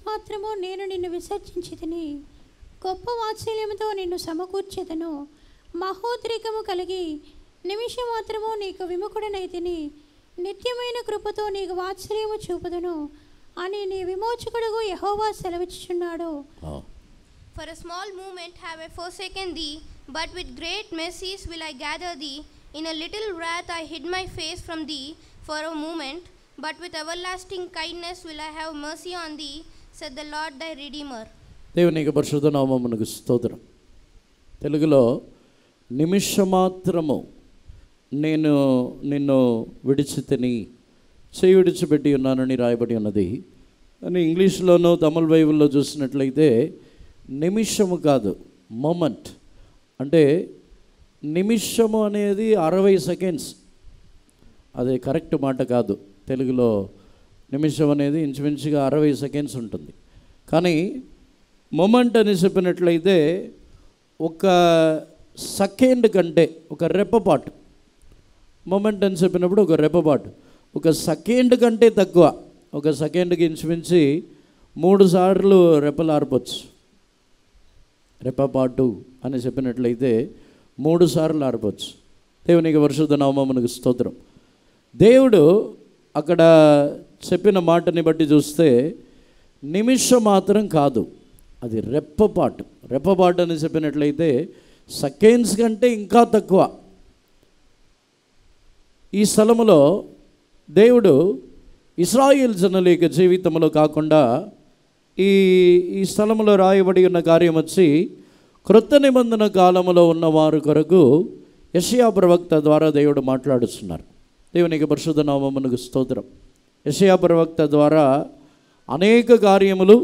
మాత్రము నేను నిన్ను విసర్జించితిని, గొప్ప వాత్సల్యముతో నిన్ను సమకూర్చెదను. మహోద్రేకము కలిగి నిమిషం మాత్రము నీకు విముఖుడనైతిని, నిత్యమైన కృపతో నీకు వాత్సల్యము చూపుదును అని నీ విమోచకుడుగు యెహోవా సెలవిచ్చుచున్నాడు. For a small moment have I forsaken thee, but with great mercies will I gather thee. In a little wrath I hid my face from thee for a moment, but with everlasting kindness will I have mercy on thee, said the Lord thy Redeemer. దేవునికి పరిశుద్ధ నామమునకు స్తోత్రం. తెలుగులో నిమిషమాత్రము నేను నిన్ను విడిచితిని, చేయి విడిచిపెట్టి ఉన్నానని రాయబడి ఉన్నది. అని ఇంగ్లీష్లోనూ తమిళ బైబిల్లో చూసినట్లయితే నిమిషము కాదు, మొమెంట్. అంటే నిమిషము అనేది 60 సెకండ్స్. అది కరెక్ట్ మాట కాదు. తెలుగులో నిమిషం అనేది ఇంచుమించుగా 60 సెకండ్స్ ఉంటుంది. కానీ మొమెంట్ అని చెప్పినట్లయితే ఒక సెకండ్ కంటే, ఒక రెప్పపాటు. మొమెంట్ అని చెప్పినప్పుడు ఒక రెప్పపాటు, ఒక సెకండ్ కంటే తక్కువ. ఒక సెకండ్కి ఇంచుమించి 3 సార్లు రెప్పలు ఆర్పొచ్చు. రెప్పపాటు అని చెప్పినట్లయితే 3 సార్లు ఆర్పొచ్చు. దేవునికి పరిశుద్ధ నామమునకు స్తోత్రం. దేవుడు అక్కడ చెప్పిన మాటని బట్టి చూస్తే నిమిషం మాత్రం కాదు, అది రెప్పపాటు. రెప్పపాటు అని చెప్పినట్లయితే సెకండ్స్ కంటే ఇంకా తక్కువ. ఈ స్థలములో దేవుడు ఇశ్రాయేల్ జనుల యొక్క జీవితంలో కాకుండా ఈ స్థలంలో రాయబడి ఉన్న కార్యం వచ్చి క్రొత్త నిబంధన కాలంలో ఉన్నవారు కొరకు యెషయా ప్రవక్త ద్వారా దేవుడు మాట్లాడుతున్నారు. దేవునికి పరిశుద్ధ నామమునకు స్తోత్రం. యెషయా ప్రవక్త ద్వారా అనేక కార్యములు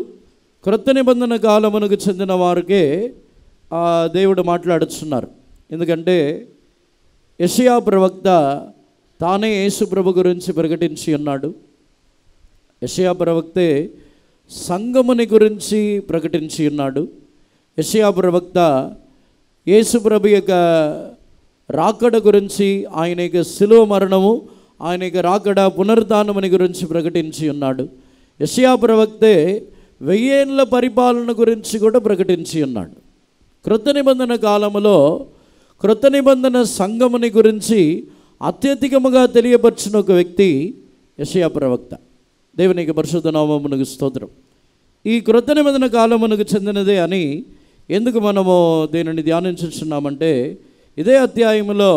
క్రొత్త నిబంధన కాలమునకు చెందిన వారికే దేవుడు మాట్లాడుతున్నారు. ఎందుకంటే యెషయా ప్రవక్త తానే యేసు ప్రభు గురించి ప్రకటించి ఉన్నాడు. యెషయా ప్రవక్తే సంఘముని గురించి ప్రకటించి ఉన్నాడు. యెషయా ప్రవక్త యేసు ప్రభు యొక్క రాకడ గురించి, ఆయన యొక్క శిలువ మరణము, ఆయన యొక్క రాకడ పునరుత్థానముని గురించి ప్రకటించి ఉన్నాడు. యెషయా ప్రవక్తే 1000 ఏళ్ల పరిపాలన గురించి కూడా ప్రకటించి ఉన్నాడు. క్రొత్త నిబంధన కాలములో క్రొత్త నిబంధన సంఘముని గురించి అత్యధికముగా తెలియపరిచిన ఒక వ్యక్తి యెషయా ప్రవక్త. దేవునికి పరిశుద్ధ నామమునకు స్తోత్రం. ఈ క్రొత్త నిబంధన కాలమునకు చెందినదే అని ఎందుకు మనము దీనిని ధ్యానించుచున్నామంటే, ఇదే అధ్యాయంలో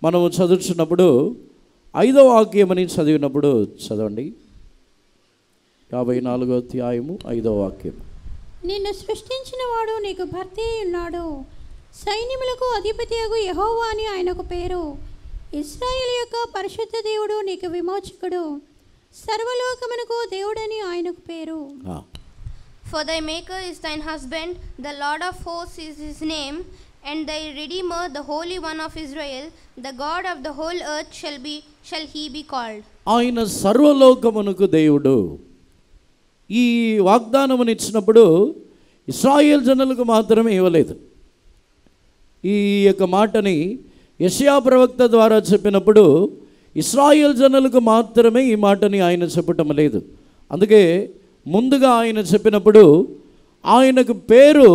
మనము చదువుతున్నప్పుడు 5వ వాక్యమని చదివినప్పుడు చదవండి. 54వ అధ్యాయము 5వ వాక్యం. నిన్ను సృష్టించిన వాడు నీకు భర్త ఉన్నాడు, సైన్యములకు అధిపతియగు యెహోవా అని ఆయనకు పేరు. ఇశ్రాయేలు యొక్క పరిశుద్ధ దేవుడు నీకు విమోచకుడు, సర్వలోకమునకు దేవుడని ఆయనకు పేరు. For thy maker is thine husband, the Lord of hosts is his name, and thy Redeemer, the Holy One of Israel, the God of the whole earth shall he be called. ఆయన సర్వలోకమునకు దేవుడు. ఈ వాగ్దానమును ఇచ్చినప్పుడు ఇశ్రాయేల్ జనులకు మాత్రమే ఇవ్వలేదు. ఈ యొక్క మాటని యెషయా ప్రవక్త ద్వారా చెప్పినప్పుడు ఇశ్రాయేల్ జనులకు మాత్రమే ఈ మాటని ఆయన చెప్పటం లేదు. అందుకే ముందుగా ఆయన చెప్పినప్పుడు ఆయనకు పేరు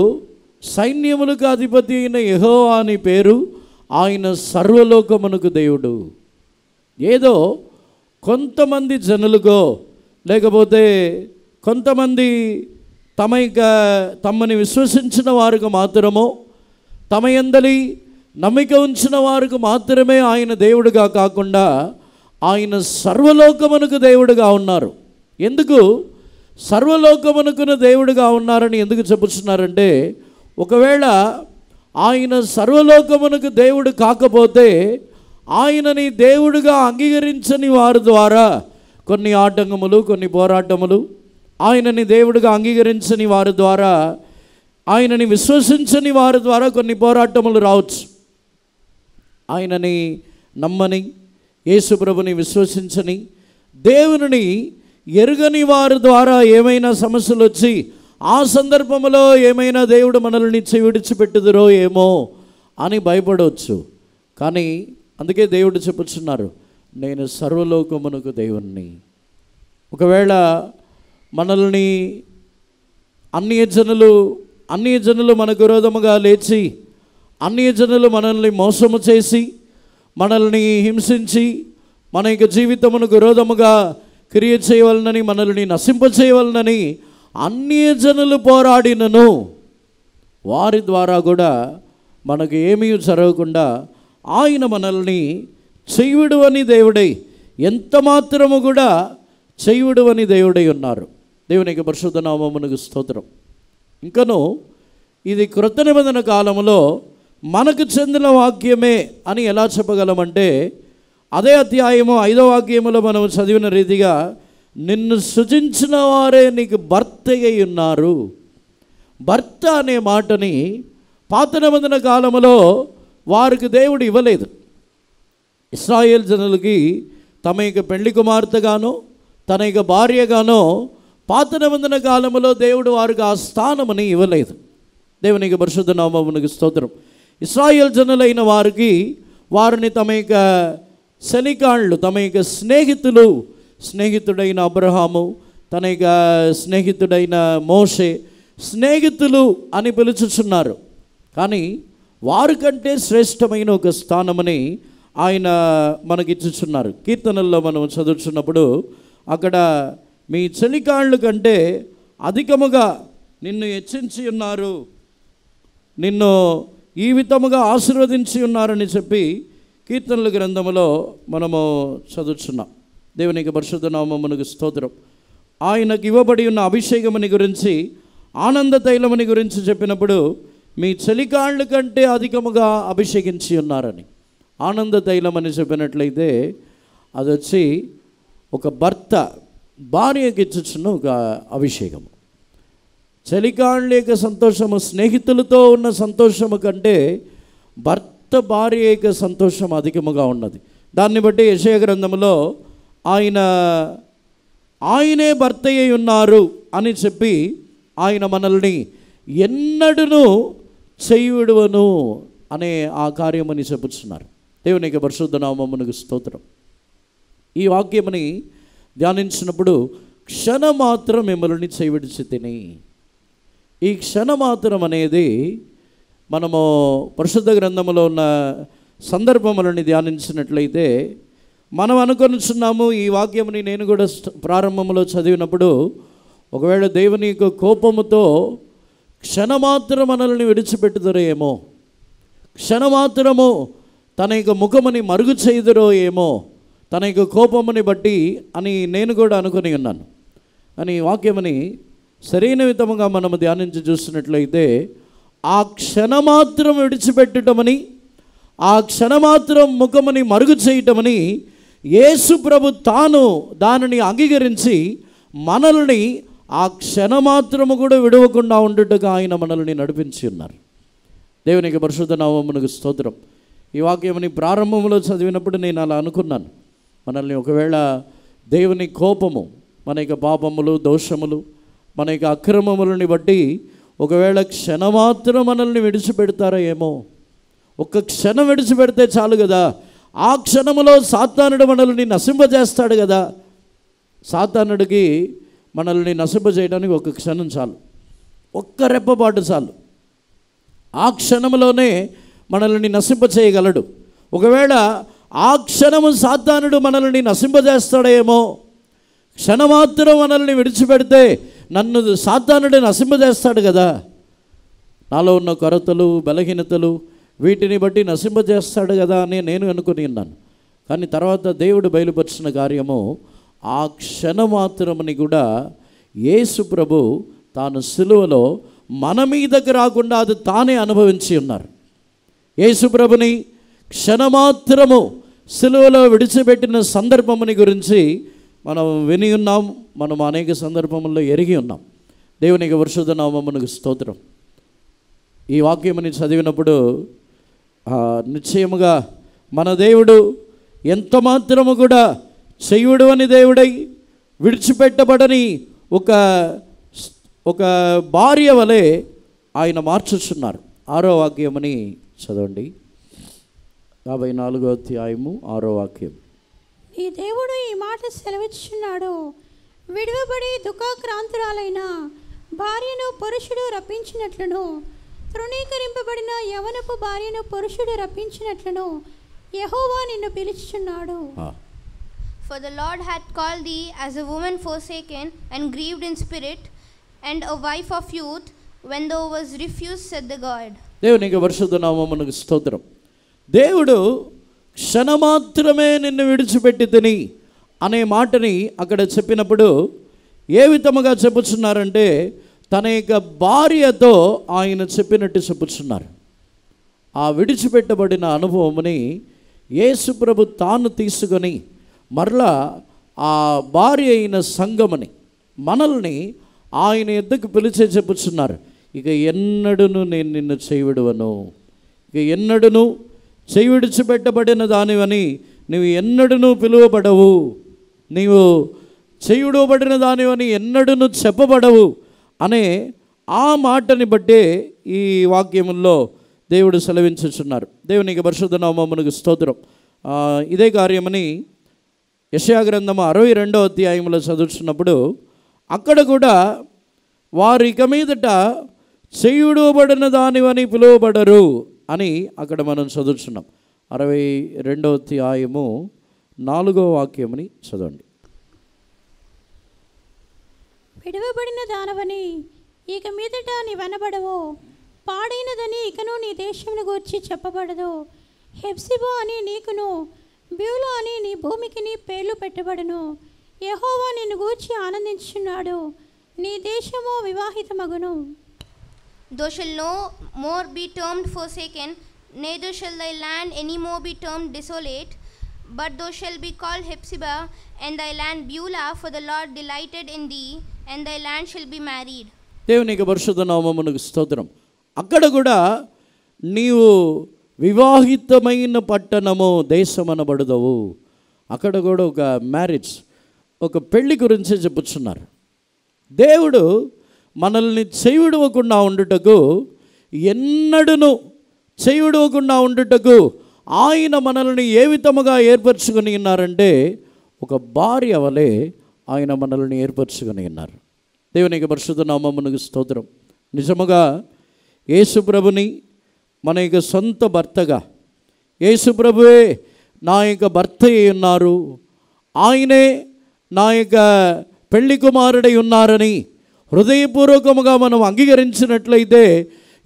సైన్యములకు అధిపతి అయిన యెహోవా అని పేరు. ఆయన సర్వలోకమునకు దేవుడు. ఏదో కొంతమంది జనులుగో లేకపోతే కొంతమంది తమని విశ్వసించిన వారికి మాత్రమో, తమ యందలి నమ్మిక ఉంచిన వారికి మాత్రమే ఆయన దేవుడుగా కాకుండా ఆయన సర్వలోకమునకు దేవుడుగా ఉన్నారు. ఎందుకు సర్వలోకమునకును దేవుడుగా ఉన్నారని ఎందుకు చెప్పుచున్నారంటే, ఒకవేళ ఆయన సర్వలోకమునకు దేవుడు కాకపోతే ఆయనని దేవుడుగా అంగీకరించని వారి ద్వారా కొన్ని ఆటంకములు, కొన్ని పోరాటములు, ఆయనని దేవుడుగా అంగీకరించని వారి ద్వారా, ఆయనని విశ్వసించని వారి ద్వారా కొన్ని పోరాటములు రావచ్చు. ఆయనని నమ్మని, యేసు ప్రభుని విశ్వసించని, దేవుని ఎరుగని వారి ద్వారా ఏమైనా సమస్యలు వచ్చి ఆ సందర్భంలో ఏమైనా దేవుడు మనల్ని విడిచిపెట్టుదురో ఏమో అని భయపడవచ్చు. కానీ అందుకే దేవుడు చెప్పుచున్నారు, నేను సర్వలోకమునకు దేవుణ్ణి. ఒకవేళ మనల్ని అన్య జనులు మనకు విరోధముగా లేచి అన్య జనులు మనల్ని మోసము చేసి మనల్ని హింసించి మన యొక్క జీవితమునకు విరోధముగా క్రియ చేయవలనని మనల్ని నశింపచేయవలనని అన్య జనులు పోరాడినను వారి ద్వారా కూడా మనకు ఏమీ జరగకుండా ఆయన మనల్ని చేయుడువని దేవుడై ఎంత మాత్రము కూడా చేయుడువని దేవుడై ఉన్నారు. దేవునికి పరిశుద్ధ నామమునకు స్తోత్రం. ఇంకను ఇది క్రొత్త నిబంధన కాలంలో మనకు చెందిన వాక్యమే అని ఎలా చెప్పగలమంటే అదే అధ్యాయము 5వ వాక్యములో మనం చదివిన రీతిగా నిన్ను సృజించిన వారే నీకు భర్త అయి ఉన్నారు. భర్త అనే మాటని పాత నిబంధన కాలంలో వారికి దేవుడు ఇవ్వలేదు. ఇశ్రాయేల్ జనులకి తమ యొక్క పెళ్లి కుమార్తెగానో తన యొక్క భార్యగానో పాత నిబంధన కాలంలో దేవుడు వారికి ఆ స్థానముని ఇవ్వలేదు. దేవునికి పరిశుద్ధ నామమునకు స్తోత్రం. ఇశ్రాయేల్ జనులైన వారికి వారిని తమ యొక్క శనికాళ్ళు, తమ యొక్క స్నేహితుడైన అబ్రహాము, తన యొక్క స్నేహితుడైన మోషే స్నేహితులు అని పిలుచుచున్నారు. కానీ వారికంటే శ్రేష్టమైన ఒక స్థానమని ఆయన మనకిచ్చుచున్నారు. కీర్తనల్లో మనం చదువుతున్నప్పుడు అక్కడ మీ చెలికాళ్ళు కంటే అధికముగా నిన్ను హెచ్చించి ఉన్నారు, నిన్ను ఈ విధముగా ఆశీర్వదించి ఉన్నారని చెప్పి కీర్తనల గ్రంథములో మనము చదువుతున్నాం. దేవునికి పరిశుద్ధ నామమునకు స్తోత్రం. ఆయనకు ఇవ్వబడి ఉన్న అభిషేకముని గురించి, ఆనంద తైలముని గురించి చెప్పినప్పుడు మీ చెలికాళ్ళు కంటే అధికముగా అభిషేకించి ఉన్నారని, ఆనంద తైలం అని చెప్పినట్లయితే అది వచ్చి ఒక భర్త భార్యకి ఇచ్చుచున్న ఒక అభిషేకము. చలికాళ్ళ యొక్క సంతోషము, స్నేహితులతో ఉన్న సంతోషము కంటే భర్త భార్య యొక్క సంతోషం అధికముగా ఉన్నది. దాన్ని బట్టి యెషయా గ్రంథములో ఆయనే భర్త అయి ఉన్నారు అని చెప్పి ఆయన మనల్ని ఎన్నడూను చేయుడువను అనే ఆ కార్యమని చెప్పుచున్నారు. దేవునికి పరిశుద్ధ నామమునకు స్తోత్రం. ఈ వాక్యముని ధ్యానించినప్పుడు క్షణమాత్రం మిమ్మల్ని చేయవిడిచి తిని, ఈ క్షణమాత్రం అనేది మనము పరిశుద్ధ గ్రంథములో ఉన్న సందర్భములని ధ్యానించినట్లయితే మనం అనుకొనిచున్నాము. ఈ వాక్యముని నేను కూడా ప్రారంభంలో చదివినప్పుడు ఒకవేళ దేవుని యొక్క కోపముతో క్షణమాత్రం మనల్ని విడిచిపెట్టుదరో ఏమో, క్షణమాత్రము తన యొక్క ముఖముని మరుగు చేయుదరో ఏమో తన యొక్క కోపముని బట్టి అని నేను కూడా అనుకుని ఉన్నాను. అని వాక్యముని సరైన విధముగా మనము ధ్యానించి చూసినట్లయితే ఆ క్షణమాత్రం విడిచిపెట్టటమని, ఆ క్షణమాత్రం ముఖముని మరుగు చేయటమని యేసు ప్రభు తాను దానిని అంగీకరించి మనల్ని ఆ క్షణమాత్రము కూడా విడవకుండా ఉండుటగా ఆయన మనల్ని నడిపించి ఉన్నారు. దేవునికి పరిశుద్ధ నామమునకు స్తోత్రం. ఈ వాక్యముని ప్రారంభంలో చదివినప్పుడు నేను అలా అనుకున్నాను, మనల్ని ఒకవేళ దేవుని కోపము, మన యొక్క పాపములు, దోషములు, మన యొక్క అక్రమములని బట్టి ఒకవేళ క్షణమాత్రం మనల్ని విడిచిపెడతారో ఏమో. ఒక్క క్షణం విడిచిపెడితే చాలు కదా, ఆ క్షణములో సాతానుడు మనల్ని నశింపజేస్తాడు కదా. సాతానుడికి మనల్ని నశింపజేయడానికి ఒక క్షణం చాలు, ఒక్క రెప్పపాటు చాలు. ఆ క్షణంలోనే మనల్ని నశింపచేయగలడు. ఒకవేళ ఆ క్షణము సాతానుడు మనల్ని నశింపజేస్తాడేమో, క్షణమాత్రం మనల్ని విడిచిపెడితే నన్ను సాతానుడు నశింపజేస్తాడు కదా. నాలో ఉన్న కొరతలు, బలహీనతలు వీటిని బట్టి నశింపజేస్తాడు కదా అని నేను అనుకుని ఉన్నాను. కానీ తర్వాత దేవుడు బయలుపరిచిన కార్యము ఆ క్షణమాత్రముని కూడా యేసు ప్రభు తాను సిలువలో మన మీదకి రాకుండా అది తానే అనుభవించి ఉన్నారు. యేసు ప్రభుని క్షణమాత్రము సిలువలో విడిచిపెట్టిన సందర్భముని గురించి మనం విని ఉన్నాం, మనం అనేక సందర్భముల్లో ఎరిగి ఉన్నాం. దేవునికి పరిశుద్ధ నామమునకు స్తోత్రం. ఈ వాక్యముని చదివినప్పుడు నిశ్చయముగా మన దేవుడు ఎంత మాత్రము కూడా చేయుడు అని దేవుడై విడిచిపెట్టబడని ఒక భార్య వలె ఆయన మార్చుచున్నారు. 6వ వాక్యమని చదవండి. 54వ అధ్యాయము 6వ వాక్యం. ఈ దేవుడు ఈ మాట సెలవిచ్చుచున్నాడు, విడువబడి దుఃఖాక్రాంతురాలైన భార్యను పురుషుడు రప్పించినట్లును, తృణీకరింపబడిన యవనపు భార్యను పురుషుడు రప్పించినట్లును యెహోవా నిన్ను పిలుచుచున్నాడు. For the Lord hath called thee as a woman forsaken and grieved in spirit, and a wife of youth, when thou was refused, said the God. దేవునికి పరిశుద్ధ నామమునకు స్తోత్రం. దేవుడు క్షణమాత్రమే నిన్ను విడిచిపెట్టి తిని అనే మాటని అక్కడ చెప్పినప్పుడు ఏ విధముగా చెప్పుచున్నారంటే, తన యొక్క భార్యతో ఆయన చెప్పినట్టు చెప్పుచున్నారు. ఆ విడిచిపెట్టబడిన అనుభవముని యేసు ప్రభు తాను తీసుకొని మరలా ఆ భార్య అయిన సంగమని మనల్ని ఆయన ఎద్దకు పిలిచే చెప్పుచున్నారు. ఇక ఎన్నడూను నేను నిన్ను చేయవిడువను, ఇక ఎన్నడూను చేయి విడిచిపెట్టబడిన దానివని నువ్వు ఎన్నడూను పిలువబడవు, నీవు చేయుడబడిన దానివని ఎన్నడూను చెప్పబడవు అనే ఆ మాటని బట్టే ఈ వాక్యముల్లో దేవుడు సెలవించుచున్నారు. దేవునికి పరిశుద్ధ నామమునకు స్తోత్రం. ఇదే కార్యమని యెషయా గ్రంథము 62వ అధ్యాయంలో చదువుతున్నప్పుడు అక్కడ కూడా వారు ఇక మీదట చేయుడబడిన దానివని పిలువబడరు అని అక్కడ మనం చదువుతున్నాం. 62వ అధ్యాయము 4వ వాక్యమని చదవండి. విడవబడిన దానవని ఇక మీదట నీ వనబడవు, పాడైనదని ఇకను నీ దేశమును గూర్చి చెప్పబడదు. హెప్సిబా అని నీకును, బ్యూలా అని నీ భూమికి నీ పేర్లు పెట్టబడును. యెహోవా నిన్ను గూర్చి ఆనందించుచున్నాడు, నీ దేశము వివాహితమగును. Thou shalt no more be termed forsaken, neither shall thy land any more be termed desolate, but thou shalt be called Hephzibah, and thy land Beulah, for the Lord delighted in thee, and thy land shall be married. దేవునికి పరిశుద్ధ నామమునకు స్తోత్రం. అక్కడ కూడా నీవు వివాహితమైన పట్టణము దేశమనబడదవు. అక్కడ కూడా ఒక మ్యారేజ్, ఒక పెళ్లి గురించి చెప్పుచున్నారు. దేవుడు మనల్ని చేయుడవకుండా ఉండుటకు, ఎన్నడూను చేయుడవకుండా ఉండుటకు ఆయన మనల్ని ఏ విధముగా ఏర్పరచుకొని ఉన్నారంటే, ఒక భార్య వలె ఆయన మనల్ని ఏర్పరచుకొని ఉన్నారు. దేవునికి పరిశుద్ధ నామమునకు స్తోత్రం. నిజముగా యేసు ప్రభుని మన యొక్క సొంత భర్తగా, యేసు ప్రభువే నా యొక్క భర్త అయి ఉన్నారు, ఆయనే నా యొక్క పెళ్లి కుమారుడై ఉన్నారని హృదయపూర్వకముగా మనం అంగీకరించినట్లయితే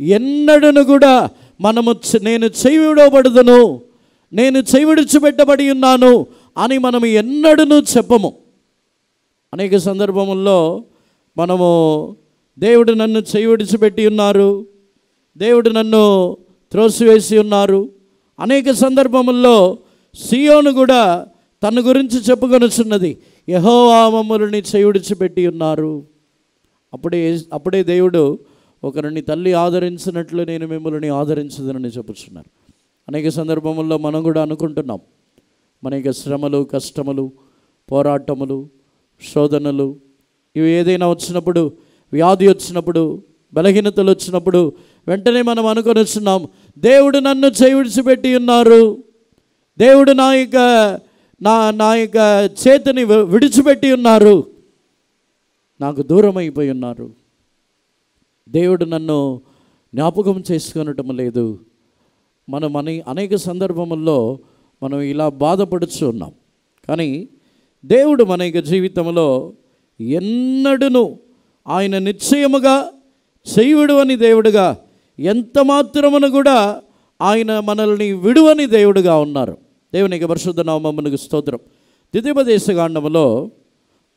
ఎన్నడూను కూడా మనము నేను చేయుడబడదును, నేను చేయి విడిచిపెట్టబడి ఉన్నాను అని మనము ఎన్నడూను చెప్పము. అనేక సందర్భముల్లో మనము దేవుడు నన్ను చేయి విడిచిపెట్టి ఉన్నారు, దేవుడు నన్ను త్రోసివేసి ఉన్నారు. అనేక సందర్భముల్లో సియోను కూడా తన గురించి చెప్పుకొనుచున్నది, యెహోవా మమ్మల్ని చేయి విడిచిపెట్టి ఉన్నారు. అప్పుడే దేవుడు ఒకరిని తల్లి ఆదరించినట్లు నేను మిమ్మల్ని ఆదరించదనని చెప్పుచున్నారు. అనేక సందర్భముల్లో మనం కూడా అనుకుంటున్నాం, మన యొక్క శ్రమలు, కష్టములు, పోరాటములు, శోధనలు ఇవి ఏదైనా వచ్చినప్పుడు, వ్యాధి వచ్చినప్పుడు, బలహీనతలు వచ్చినప్పుడు వెంటనే మనం అనుకొని వస్తున్నాం, దేవుడు నన్ను చేయి విడిచిపెట్టి ఉన్నారు, దేవుడు నా యొక్క చేతిని విడిచిపెట్టి ఉన్నారు, నాకు దూరం అయిపోయి ఉన్నారు, దేవుడు నన్ను జ్ఞాపకం చేసుకొనటం లేదు. మనం అనేక సందర్భముల్లో మనం ఇలా బాధపడుచు ఉన్నాం. కానీ దేవుడు మన యొక్క జీవితంలో ఎన్నడూను ఆయన నిశ్చయముగా చేయుడని దేవుడుగా, ఎంత మాత్రమును కూడా ఆయన మనల్ని విడువని దేవుడుగా ఉన్నారు. దేవునికి పరిశుద్ధ నామమునకు స్తోత్రం. ద్వితీయోపదేశకాండములో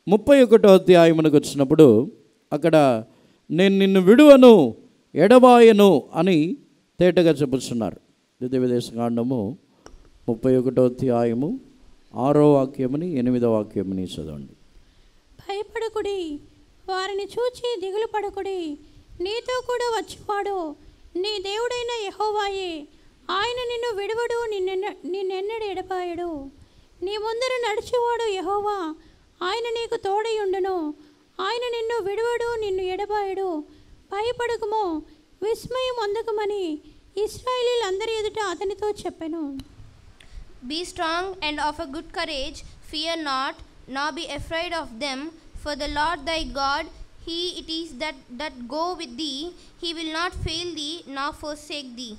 31వ అధ్యాయమునకు వచ్చినప్పుడు అక్కడ నేను నిన్ను విడువను, ఎడబాయను అని తేటగా చెప్పుచున్నారు. ద్వితీయోపదేశకాండము 31వ అధ్యాయము 6వ వాక్యముని 8వ వాక్యముని చదవండి. భయపడకుడి, వారిని చూచి దిగులు పడకుడి, నీతో కూడా వచ్చేవాడు నీ దేవుడైన యెహోవాయే. ఆయన నిన్ను విడువడు, నిన్నెన్నడు ఎడబాయడు. నీ ముందర నడిచేవాడు యెహోవా, ఆయన నీకు తోడై ఉండును. ఆయన నిన్ను విడువడు, నిన్ను ఎడబాయడు. భయపడకుము, విస్మయం పొందకమని ఇశ్రాయేలీయులందరి ఎదుట అతనితో చెప్పెను. Be strong and of a good courage, fear not, nor be afraid of them, for the Lord thy God, He it is that go with thee, he will not fail thee nor forsake thee.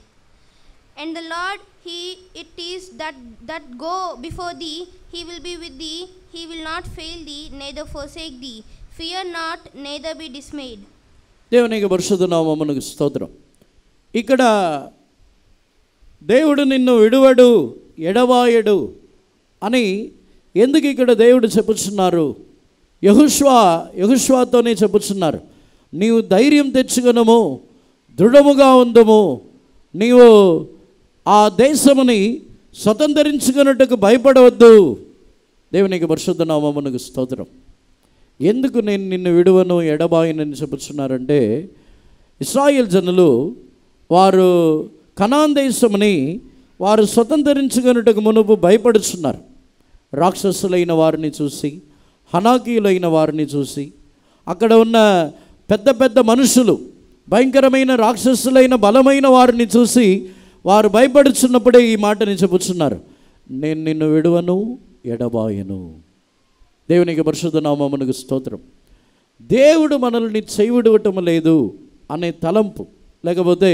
And the Lord, he it is that go before thee, he will be with thee, he will not fail thee neither forsake thee. Fear not, neither be dismayed. దేవునికి పరిశుద్ధ నామమునకు స్తోత్రం. ఇక్కడ దేవుడు నిన్ను విడువడు ఎడబాయడు అని ఎందుకు ఇక్కడ దేవుడు చెప్పుచున్నారు? యెహోషువతోనే చెప్పుచున్నారు, నీవు ధైర్యం తెచ్చుకొనుము, దృఢముగా ఉందుము, నీవు ఆ దేశముని స్వతంత్రించుకున్నట్టుకు భయపడవద్దు. దేవునికి పరిశుద్ధ నామమునకు స్తోత్రం. ఎందుకు నేను నిన్ను విడువను ఎడబాయనని చెప్పుచున్నారంటే, ఇశ్రాయేల్ జనులు వారు కనాన్ దేశముని వారు స్వతంత్రించుకున్నట్టుకు మునుపు భయపడుచున్నారు. రాక్షసులైన వారిని చూసి, హనాకీయులైన వారిని చూసి, అక్కడ ఉన్న పెద్ద పెద్ద మనుషులు, భయంకరమైన రాక్షసులైన బలమైన వారిని చూసి వారు భయపడుచున్నప్పుడే ఈ మాటని చెప్పుచున్నారు, నేను నిన్ను విడువను ఎడబాయను. దేవునికి పరిశుద్ధ నామమునకు స్తోత్రం. దేవుడు మనల్ని చేయవిడవటం లేదు అనే తలంపు, లేకపోతే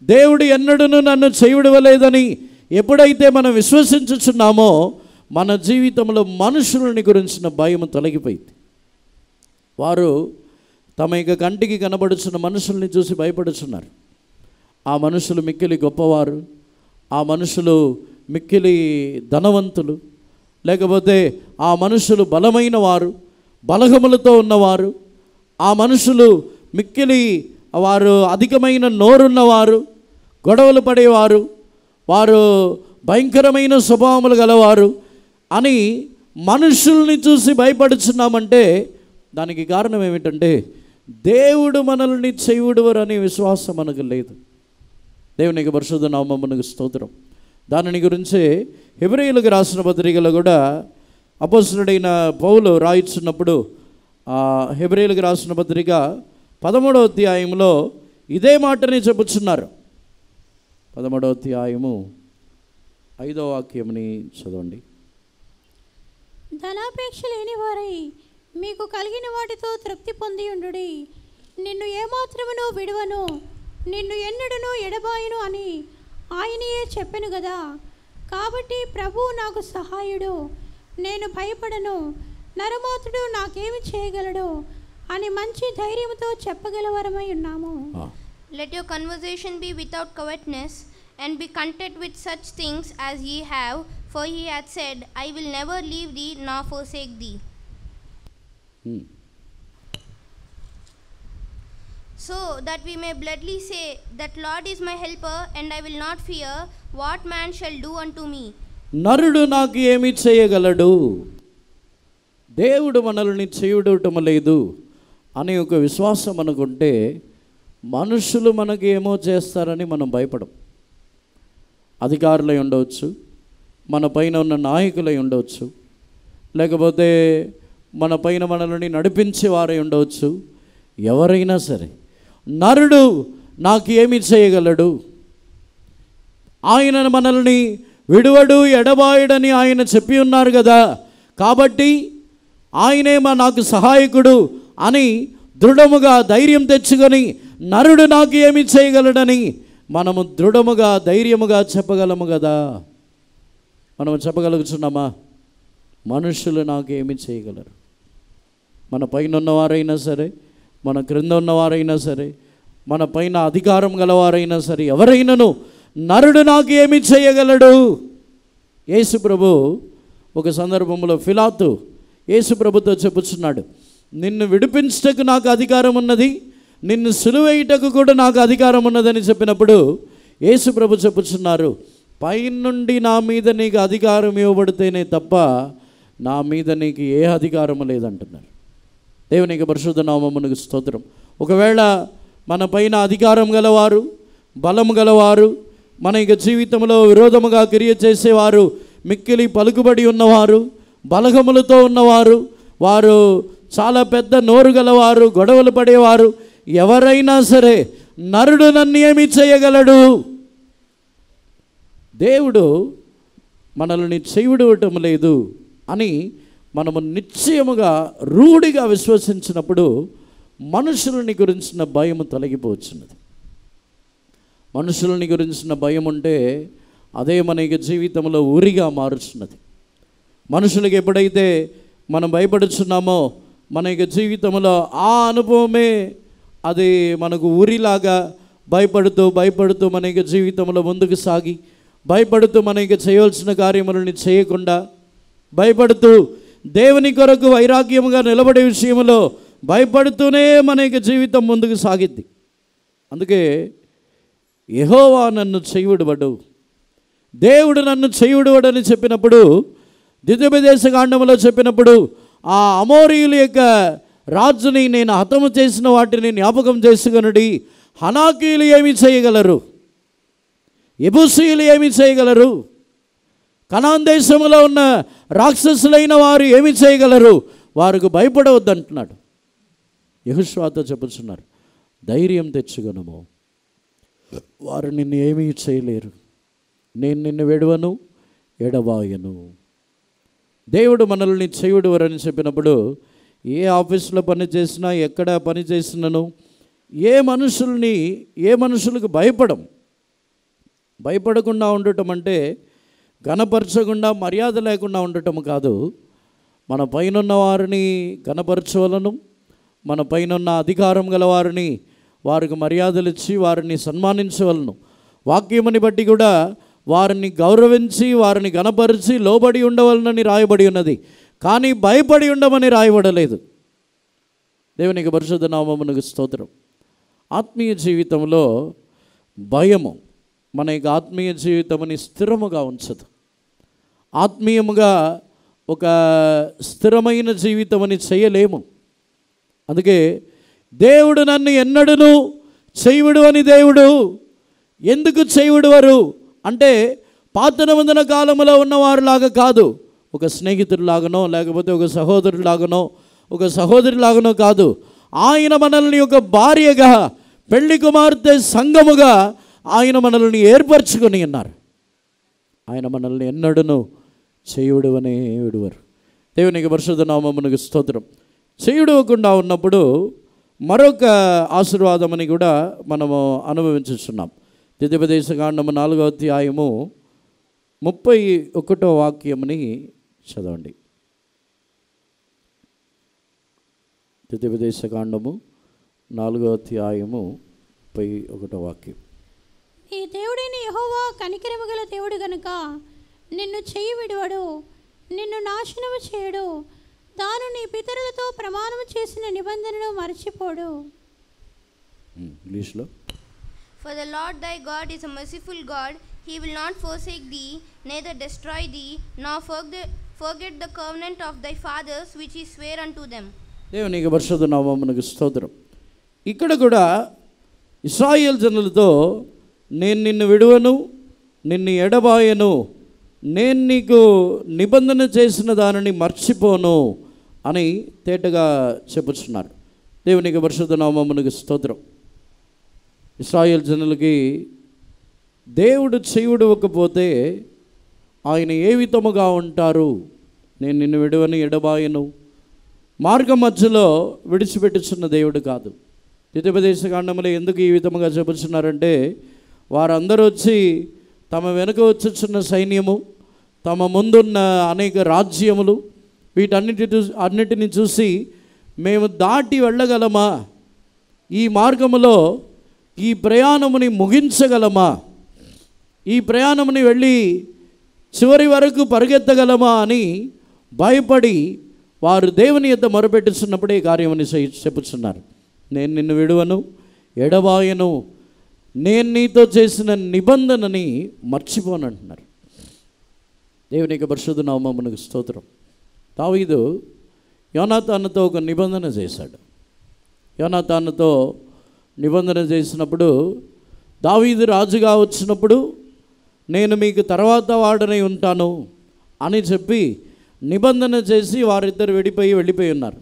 దేవుడు ఎన్నడూను నన్ను చేయవిడవలేదని ఎప్పుడైతే మనం విశ్వసించుచున్నామో మన జీవితంలో మనుషులని గురించిన భయం తొలగిపోయింది. వారు తమ యొక్క కంటికి కనబడుచున్న మనుషుల్ని చూసి భయపడుచున్నారు. ఆ మనుషులు మిక్కిలి గొప్పవారు, ఆ మనుషులు మిక్కిలి ధనవంతులు, లేకపోతే ఆ మనుషులు బలమైన వారు, బలగములతో ఉన్నవారు, ఆ మనుషులు మిక్కిలి వారు అధికమైన నోరున్నవారు, గొడవలు పడేవారు, వారు భయంకరమైన స్వభావములు గలవారు అని మనుషుల్ని చూసి భయపడుచున్నామంటే దానికి కారణం ఏమిటంటే దేవుడు మనల్ని చేయుడువరు అనే విశ్వాసం మనకు లేదు. దేవునికి పరిశుద్ధ నామమునకు స్తోత్రం. దానిని గురించి హెబ్రీయులకు రాసిన పత్రికలో కూడా అపోస్తలుడైన పౌలు రాయిస్తున్నప్పుడు, హెబ్రీయులకు రాసిన పత్రిక 13వ అధ్యాయంలో ఇదే మాటని చెప్పుచున్నారు. 13వ అధ్యాయము 5వ వాక్యముని చదవండి. ధనాపేక్ష లేని వారై మీకు కలిగిన వాటితో తృప్తి పొంది ఉండుడి. నిన్ను ఏమాత్రమును విడువను, నిన్ను ఎన్నడను ఎడబాయను అని ఆయనయే చెప్పెను గదా. కాబట్టి ప్రభువు నాకు సహాయుడు, నేను భయపడను, నరమాత్రుడు నాకేమి చేయగలడు అని మంచి ధైర్యంతో చెప్పగలవరమై ఉన్నాము. Let your conversation be without covetousness, and be content with such things as ye have, for he hath said, I will never leave thee nor forsake thee. So that we may boldly say, that Lord is my helper, and I will not fear what man shall do unto me. నరుడు నాకు ఏమి చేయగలడు, దేవుడు మనల్ని చేయడటం లేదు అనే ఒక విశ్వాసం అనుకుంటే మనుషులు మనకి ఏమో చేస్తారని మనం భయపడం. అధికారులై ఉండవచ్చు, మన పైన ఉన్న నాయకులై ఉండవచ్చు, లేకపోతే మన పైన మనల్ని నడిపించేవారై ఉండవచ్చు. ఎవరైనా సరే నరుడు నాకు ఏమి చేయగలడు, ఆయన మనల్ని విడువడు ఎడబాయుడని ఆయన చెప్పి ఉన్నారు కదా, కాబట్టి ఆయనే నాకు సహాయకుడు అని దృఢముగా ధైర్యం తెచ్చుకొని నరుడు నాకు ఏమి చేయగలడని మనము దృఢముగా ధైర్యముగా చెప్పగలము కదా. మనము చెప్పగలుగుతున్నామా? మనుషులు నాకు ఏమి చేయగలరు? మన పైన ఉన్నవారైనా సరే, మన క్రింద ఉన్నవారైనా సరే, మన పైన అధికారం గలవారైనా సరే, ఎవరైనాను నరుడు నాకు ఏమి చేయగలడు? యేసు ప్రభు ఒక సందర్భంలో పిలాతు యేసు ప్రభుతో చెప్పుచున్నాడు, నిన్ను విడిపించుటకు నాకు అధికారం ఉన్నది, నిన్ను సిలువేయుటకు కూడా నాకు అధికారం ఉన్నదని చెప్పినప్పుడు యేసు ప్రభు చెప్పుచున్నారు, పైనుండి నా మీద నీకు అధికారం ఇవ్వబడితేనే తప్ప నా మీద నీకు ఏ అధికారము లేదంటున్నారు. దేవునికి పరిశుద్ధ నామమునకు స్తోత్రం. ఒకవేళ మన పైన అధికారం గలవారు, బలం గలవారు, మన యొక్క జీవితంలో విరోధముగా క్రియ చేసేవారు, మిక్కిలి పలుకుబడి ఉన్నవారు, బలగములతో ఉన్నవారు, వారు చాలా పెద్ద నోరు గలవారు, గొడవలు పడేవారు, ఎవరైనా సరే నరుడు నన్ను ఏమి చేయగలడు? దేవుడు మనల్ని చేయవిడవటం లేదు అని మనము నిశ్చయముగా రూఢిగా విశ్వసించినప్పుడు మనుషులని గురించిన భయం తొలగిపోవచ్చున్నది. మనుషులని గురించిన భయం ఉంటే అదే మన జీవితంలో ఊరిగా మారుచున్నది. మనుషులకు ఎప్పుడైతే మనం భయపడుచున్నామో మన జీవితంలో ఆ అనుభవమే అది మనకు ఊరిలాగా భయపడుతూ మన జీవితంలో ముందుకు సాగి, భయపడుతూ మన చేయవలసిన కార్యములని చేయకుండా, భయపడుతూ దేవుని కొరకు వైరాగ్యముగా నిలబడే విషయంలో భయపడుతూనే మన జీవితం ముందుకు సాగిద్ది. అందుకే యెహోవా నన్ను చేయుడువడు, దేవుడు నన్ను చేయుడువడని చెప్పినప్పుడు, ద్వితీయోపదేశకాండములో చెప్పినప్పుడు ఆ అమోరీయుల యొక్క రాజుని నేను హతము చేసిన వాటిని జ్ఞాపకం చేసుకొనుడి. హనాకీయులు ఏమి చేయగలరు? యెబూసీయులు ఏమి చేయగలరు? కనాన్ దేశంలో ఉన్న రాక్షసులైన వారు ఏమి చేయగలరు? వారికి భయపడవద్దంటున్నాడు. యెహోషువతో చెప్పుచున్నారు, ధైర్యం తెచ్చుకొనుము, వారు నిన్ను ఏమీ చేయలేరు, నేను నిన్ను విడువను ఎడబాయను. దేవుడు మనల్ని చేయుడువరని చెప్పినప్పుడు ఏ ఆఫీసులో పని చేసినా, ఎక్కడ పని చేసినాను, ఏ మనుషులకు భయపడకుండా ఉండటం అంటే ఘనపరచకుండా మర్యాద లేకుండా ఉండటం కాదు. మన పైనున్న వారిని ఘనపరచవలను, మన పైనున్న అధికారం గల వారికి మర్యాదలు ఇచ్చి వారిని సన్మానించవలను. వాక్యముని బట్టి కూడా వారిని గౌరవించి వారిని ఘనపరిచి లోబడి ఉండవలనని రాయబడి ఉన్నది, కానీ భయపడి ఉండమని రాయబడలేదు. దేవునికి పరిశుద్ధ నామమునకు స్తోత్రం. ఆత్మీయ జీవితంలో భయము మన ఆత్మీయ జీవితముని స్థిరముగా ఉంచదు. ఆత్మీయముగా ఒక స్థిరమైన జీవితమని చేయలేము. అందుకే దేవుడు నన్ను ఎన్నడూ చేయుడు అని దేవుడు ఎందుకు చేయుడువరు అంటే పాత నిబంధన కాలంలో ఉన్నవారులాగా కాదు, ఒక స్నేహితుడిలాగనో లేకపోతే ఒక సహోదరులాగనో ఒక సహోదరిలాగనో కాదు. ఆయన మనల్ని ఒక భార్యగా, పెళ్లి కుమార్తె సంఘముగా ఆయన మనల్ని ఏర్పరచుకొని ఉన్నారు. ఆయన మనల్ని ఎన్నడూ చేయుడు అనే విడువరు. దేవునికి పరిశుద్ధ నామమునకు స్తోత్రం. చేయుడవకుండా ఉన్నప్పుడు మరొక ఆశీర్వాదమని కూడా మనము అనుభవించుచున్నాం. ద్వితీయోపదేశకాండము 4వ అధ్యాయము 31వ వాక్యముని చదవండి. ద్వితీయోపదేశకాండము 4వ అధ్యాయము 31వ వాక్యం. నీ దేవుడైన యెహోవా కనికరము గల దేవుడు గనుక నిన్ను చెయ్యి విడువడు, నిన్ను నాశనము చేయడు, తాను నీ పితరులతో ప్రమాణము చేసిన నిబంధనను మరచిపోడు. ఇంగ్లీష్లో, For the Lord thy God is a merciful God, he will not forsake thee, neither destroy thee, nor forget the covenant of thy fathers which he sware unto them. దేవునికి పరిశుద్ధ నామమునకు స్తోత్రం. ఇక్కడ కూడా ఇశ్రాయేల్ జనులతో నేను నిన్ను విడువను, నిన్ను ఎడబాయను, నేను నీకు నిబంధన చేసిన దానిని మర్చిపోను అని తేటగా చెప్పుచున్నారు. దేవునికి పరిశుద్ధ నామమునకు స్తోత్రం. ఇశ్రాయేల్ జనులకి దేవుడు చేయుడవకపోతే ఆయన ఏ విధముగా ఉంటారు? నేను నిన్ను విడువని ఎడబాయను, మార్గం మధ్యలో విడిచిపెట్టుచున్న దేవుడు కాదు. ద్వితీయోపదేశకాండములో ఎందుకు ఈ విధముగా చెబుతున్నారంటే, వారందరూ వచ్చి తమ వెనుక వచ్చుచున్న సైన్యము, తమ ముందున్న అనేక రాజ్యములు, అన్నిటిని చూసి మేము దాటి వెళ్ళగలమా, ఈ మార్గములో ఈ ప్రయాణముని ముగించగలమా, ఈ ప్రయాణముని వెళ్ళి చివరి వరకు పరిగెత్తగలమా అని భయపడి వారు దేవుని యొద్ద మొరపెట్టుచున్నప్పుడే కార్యమని చెప్పుచున్నారు. నేను నిన్ను విడువను ఎడబాయను, నేను నీతో చేసిన నిబంధనని మర్చిపోను అంటున్నారు. దేవునికి పరిశుద్ధ నామమునకు స్తోత్రం. దావీదు యోనాతానుతో ఒక నిబంధన చేశాడు. యోనాతానుతో నిబంధన చేసినప్పుడు, దావీదు రాజుగా వచ్చినప్పుడు నేను మీకు తర్వాత వాడనై ఉంటాను అని చెప్పి నిబంధన చేసి వారిద్దరు వెళ్ళిపోయి ఉన్నారు.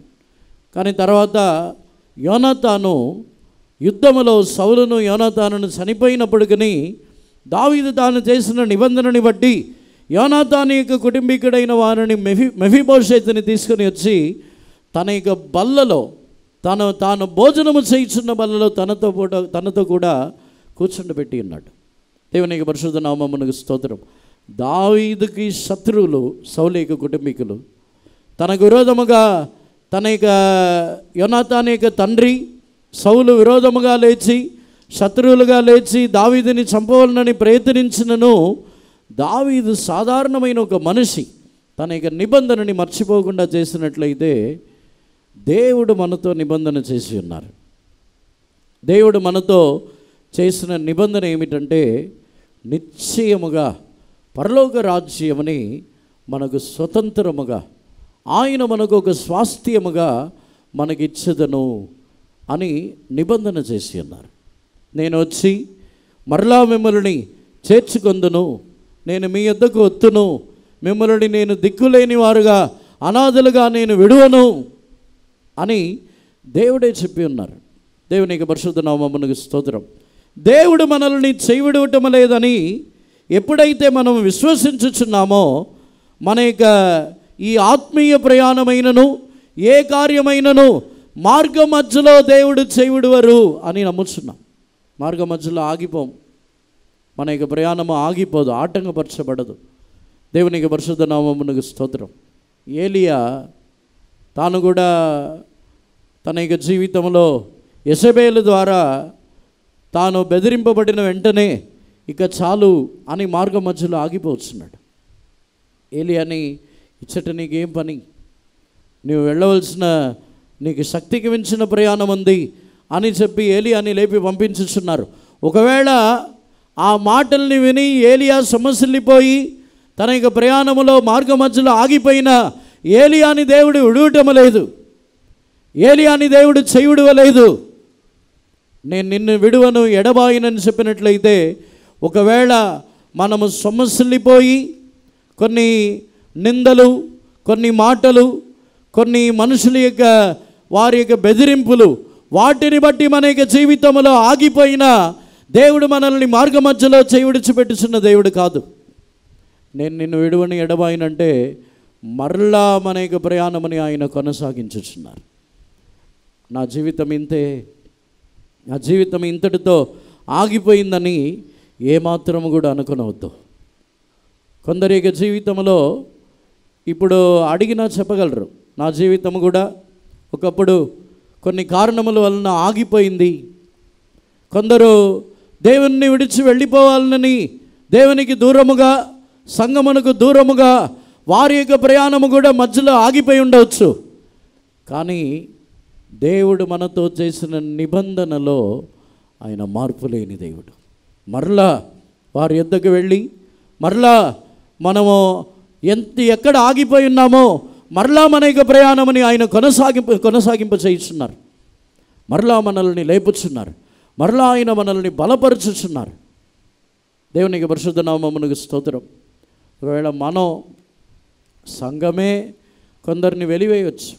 కానీ తర్వాత యోనాతాను యుద్ధములో సౌలును యోనాతానును చనిపోయినప్పటికీ దావీదు తాను చేసిన నిబంధనని బట్టి యోనాతాను యొక్క కుటుంబీకుడైన వారిని మెఫీబోషెతుని తీసుకుని వచ్చి తన యొక్క బల్లలో, తాను భోజనము చేయుచున్న బలలో తనతో కూడా కూర్చుండబెట్టి ఉన్నాడు. దేవునికి పరిశుద్ధ నామమునకు స్తోత్రం. దావీదుకి శత్రువులు సౌలు యొక్క కుటుంబీకులు, తనకు విరోధముగా తన యొక్క యోనాతాను యొక్క తండ్రి సౌలు విరోధముగా లేచి శత్రువులుగా లేచి దావీదుని చంపవలనని ప్రయత్నించినను దావీదు సాధారణమైన ఒక మనిషి తన యొక్క నిబంధనని మర్చిపోకుండా చేసినట్లయితే దేవుడు మనతో నిబంధన చేసి ఉన్నారు. దేవుడు మనతో చేసిన నిబంధన ఏమిటంటే నిశ్చయముగా పరలోక రాజ్యముని మనకు స్వతంత్రముగా ఆయన మనకు ఒక స్వాస్థ్యముగా మనకిచ్చదను అని నిబంధన చేసి ఉన్నారు. నేను వచ్చి మరలా మిమ్మల్ని చేర్చుకొందును, నేను మీ యొద్దకు వత్తును, మిమ్మల్ని నేను దిక్కులేని వారుగా అనాథలుగా నేను విడువను అని దేవుడే చెప్పి ఉన్నారు. దేవునికి పరిశుద్ధ నామమునకు స్తోత్రం. దేవుడు మనల్ని చేయవిడవటం లేదని ఎప్పుడైతే మనం విశ్వసించుచున్నామో మన యొక్క ఈ ఆత్మీయ ప్రయాణమైనను ఏ కార్యమైనను మార్గ మధ్యలో దేవుడు చేయవిడువరు అని నమ్ముచున్నాం. మార్గ మధ్యలో ఆగిపోం, మన యొక్క ప్రయాణము ఆగిపోదు, ఆటంకపరచబడదు. దేవునికి పరిశుద్ధ నామమునకు స్తోత్రం. ఏలియా తాను కూడా తన యొక్క జీవితంలో యెజబెలు ద్వారా తాను బెదిరింపబడిన వెంటనే ఇక చాలు అని మార్గ మధ్యలో ఆగిపోతున్నాడు. ఏలియాని ఇచ్చట నీకేం పని, నువ్వు వెళ్ళవలసిన నీకు శక్తికి మించిన ప్రయాణం ఉంది అని చెప్పి ఏలియాని లేపి పంపించుచున్నారు. ఒకవేళ ఆ మాటల్ని విని ఏలియా సమస్యలిపోయి తన యొక్క ప్రయాణములో మార్గ మధ్యలో ఆగిపోయిన ఏలియాని దేవుడు విడువటం లేదు, ఏలియాని దేవుడు చేయవిడవలేదు. నేను నిన్ను విడువను ఎడబాయినని చెప్పినట్లయితే ఒకవేళ మనము సమస్యలిపోయి కొన్ని నిందలు, కొన్ని మాటలు, కొన్ని మనుషుల యొక్క వారి యొక్క బెదిరింపులు, వాటిని బట్టి మన యొక్క జీవితంలో ఆగిపోయిన దేవుడు మనల్ని మార్గ మధ్యలో చేయి విడిచిపెట్టుచున్న దేవుడు కాదు. నేను నిన్ను విడువని ఎడబాయినంటే మరలా మన యొక్క ప్రయాణమని ఆయన కొనసాగించుచున్నారు. నా జీవితం ఇంతే, నా జీవితం ఇంతటితో ఆగిపోయిందని ఏమాత్రము కూడా అనుకునవద్దు. కొందరి యొక్క జీవితంలో ఇప్పుడు అడిగినా చెప్పగలరు, నా జీవితం కూడా ఒకప్పుడు కొన్ని కారణముల వలన ఆగిపోయింది. కొందరు దేవుణ్ణి విడిచి వెళ్ళిపోవాలని దేవునికి దూరముగా, సంగమునకు దూరముగా వారి యొక్క ప్రయాణము కూడా మధ్యలో ఆగిపోయి ఉండవచ్చు. కానీ దేవుడు మనతో చేసిన నిబంధనలో ఆయన మార్పు లేని దేవుడు. మరలా వారి యొద్దకు వెళ్ళి మరలా మనము ఎక్కడ ఆగిపోయి ఉన్నామో మరలా మన యొక్క ప్రయాణమని ఆయన కొనసాగింప చేయిస్తున్నారు. మరలా మనల్ని లేపుచున్నారు, మరలా ఆయన మనల్ని బలపరుచుచున్నారు. దేవునికి పరిశుద్ధ నామమునకు స్తోత్రం. ఒకవేళ మనం సంఘమే కొందరిని వెలివేయవచ్చు,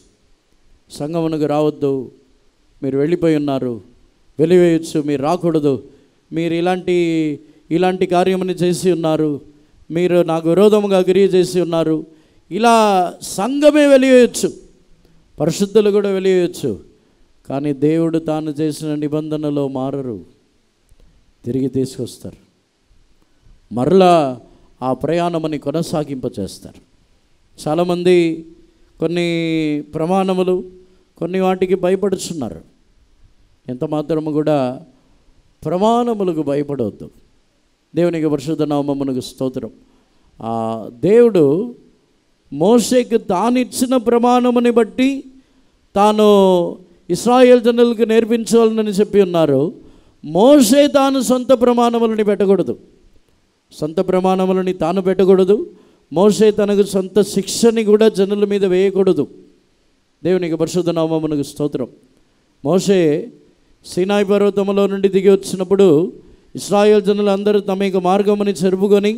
సంఘమునకు రావద్దు, మీరు వెళ్ళిపోయి ఉన్నారు, వెలివేయచ్చు, మీరు రాకూడదు, మీరు ఇలాంటి కార్యముని చేసి ఉన్నారు, మీరు నాకు విరోధముగా క్రియ చేసి ఉన్నారు, ఇలా సంఘమే వెలివేయచ్చు, పరిశుద్ధులు కూడా వెలివేయచ్చు. కానీ దేవుడు తాను చేసిన నిబంధనలో మారరు, తిరిగి తీసుకొస్తారు, మరలా ఆ ప్రయాణమని కొనసాగింపచేస్తారు. చాలామంది కొన్ని ప్రమాణములు, కొన్ని వాటికి భయపడుచున్నారు. ఎంత మాత్రము కూడా ప్రమాణములకు భయపడవద్దు. దేవునికి పరిశుద్ధ నామమునకు స్తోత్రం. దేవుడు మోషేకు తానిచ్చిన ప్రమాణముని బట్టి తాను ఇశ్రాయేల్ జనులకు నేర్పించాలని చెప్పి ఉన్నారు. మోషే తాను సొంత ప్రమాణములని పెట్టకూడదు, సొంత ప్రమాణములని తాను పెట్టకూడదు. మోషే తనకు సొంత శిక్షని కూడా జనుల మీద వేయకూడదు. దేవునికి పరిశుద్ధ నామమునకు స్తోత్రం. మోషే సీనాయి పర్వతములో నుండి దిగి వచ్చినప్పుడు ఇశ్రాయేల్ జనులు అందరూ తమ యొక్క మార్గముని చెరుపుకొని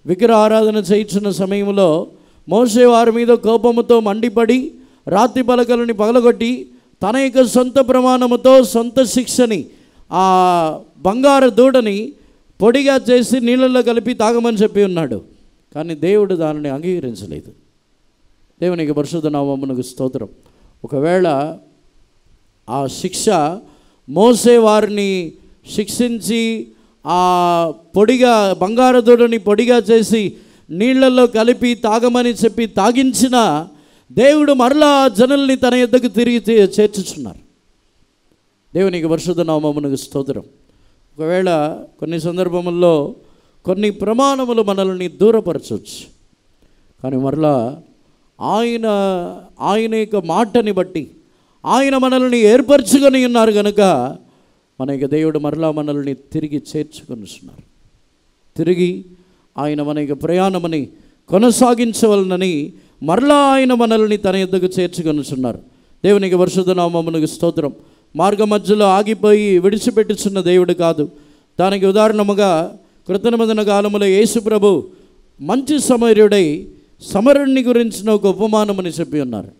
విగ్రహ ఆరాధన చేయించిన సమయంలో మోషే వారి మీద కోపముతో మండిపడి రాతి పలకలని పగలగొట్టి తన యొక్క సొంత ప్రమాణముతో సొంత శిక్షని, ఆ బంగారు దూడని పొడిగా చేసి నీళ్ళల్లో కలిపి తాగమని చెప్పి ఉన్నాడు. కానీ దేవుడు దానిని అంగీకరించలేదు. దేవునికి పరిశుద్ధ నామమునకు స్తోత్రం. ఒకవేళ ఆ శిక్ష మోసే వారిని శిక్షించి ఆ పొడిగా బంగారు దూడని పొడిగా చేసి నీళ్లలో కలిపి తాగమని చెప్పి తాగించిన దేవుడు మరలా జనుల్ని తన యొద్దకు తిరిగి చేర్చుచున్నారు. దేవునికి పరిశుద్ధ నామమునకు స్తోత్రం. ఒకవేళ కొన్ని సందర్భముల్లో కొన్ని ప్రమాణములు మనల్ని దూరపరచవచ్చు, కానీ మరలా ఆయన యొక్క మాటని బట్టి ఆయన మనల్ని ఏర్పరచుకొని ఉన్నారు కనుక మన యొక్క దేవుడు మరలా మనల్ని తిరిగి చేర్చుకొనిస్తున్నారు. తిరిగి ఆయన మన యొక్క ప్రయాణమని కొనసాగించవలనని మరలా ఆయన మనల్ని తన యొద్దకు చేర్చుకొనిస్తున్నారు. దేవునికి పరిశుద్ధ నామమునకు స్తోత్రం. మార్గ మధ్యలో ఆగిపోయి విడిచిపెట్టుచున్న దేవుడు కాదు. దానికి ఉదాహరణముగా కృత నిబంధన కాలములో యేసు ప్రభు మంచి సమరయుడై సమరుణ్ణి గురించిన ఒక ఉపమానమని చెప్పి ఉన్నారు.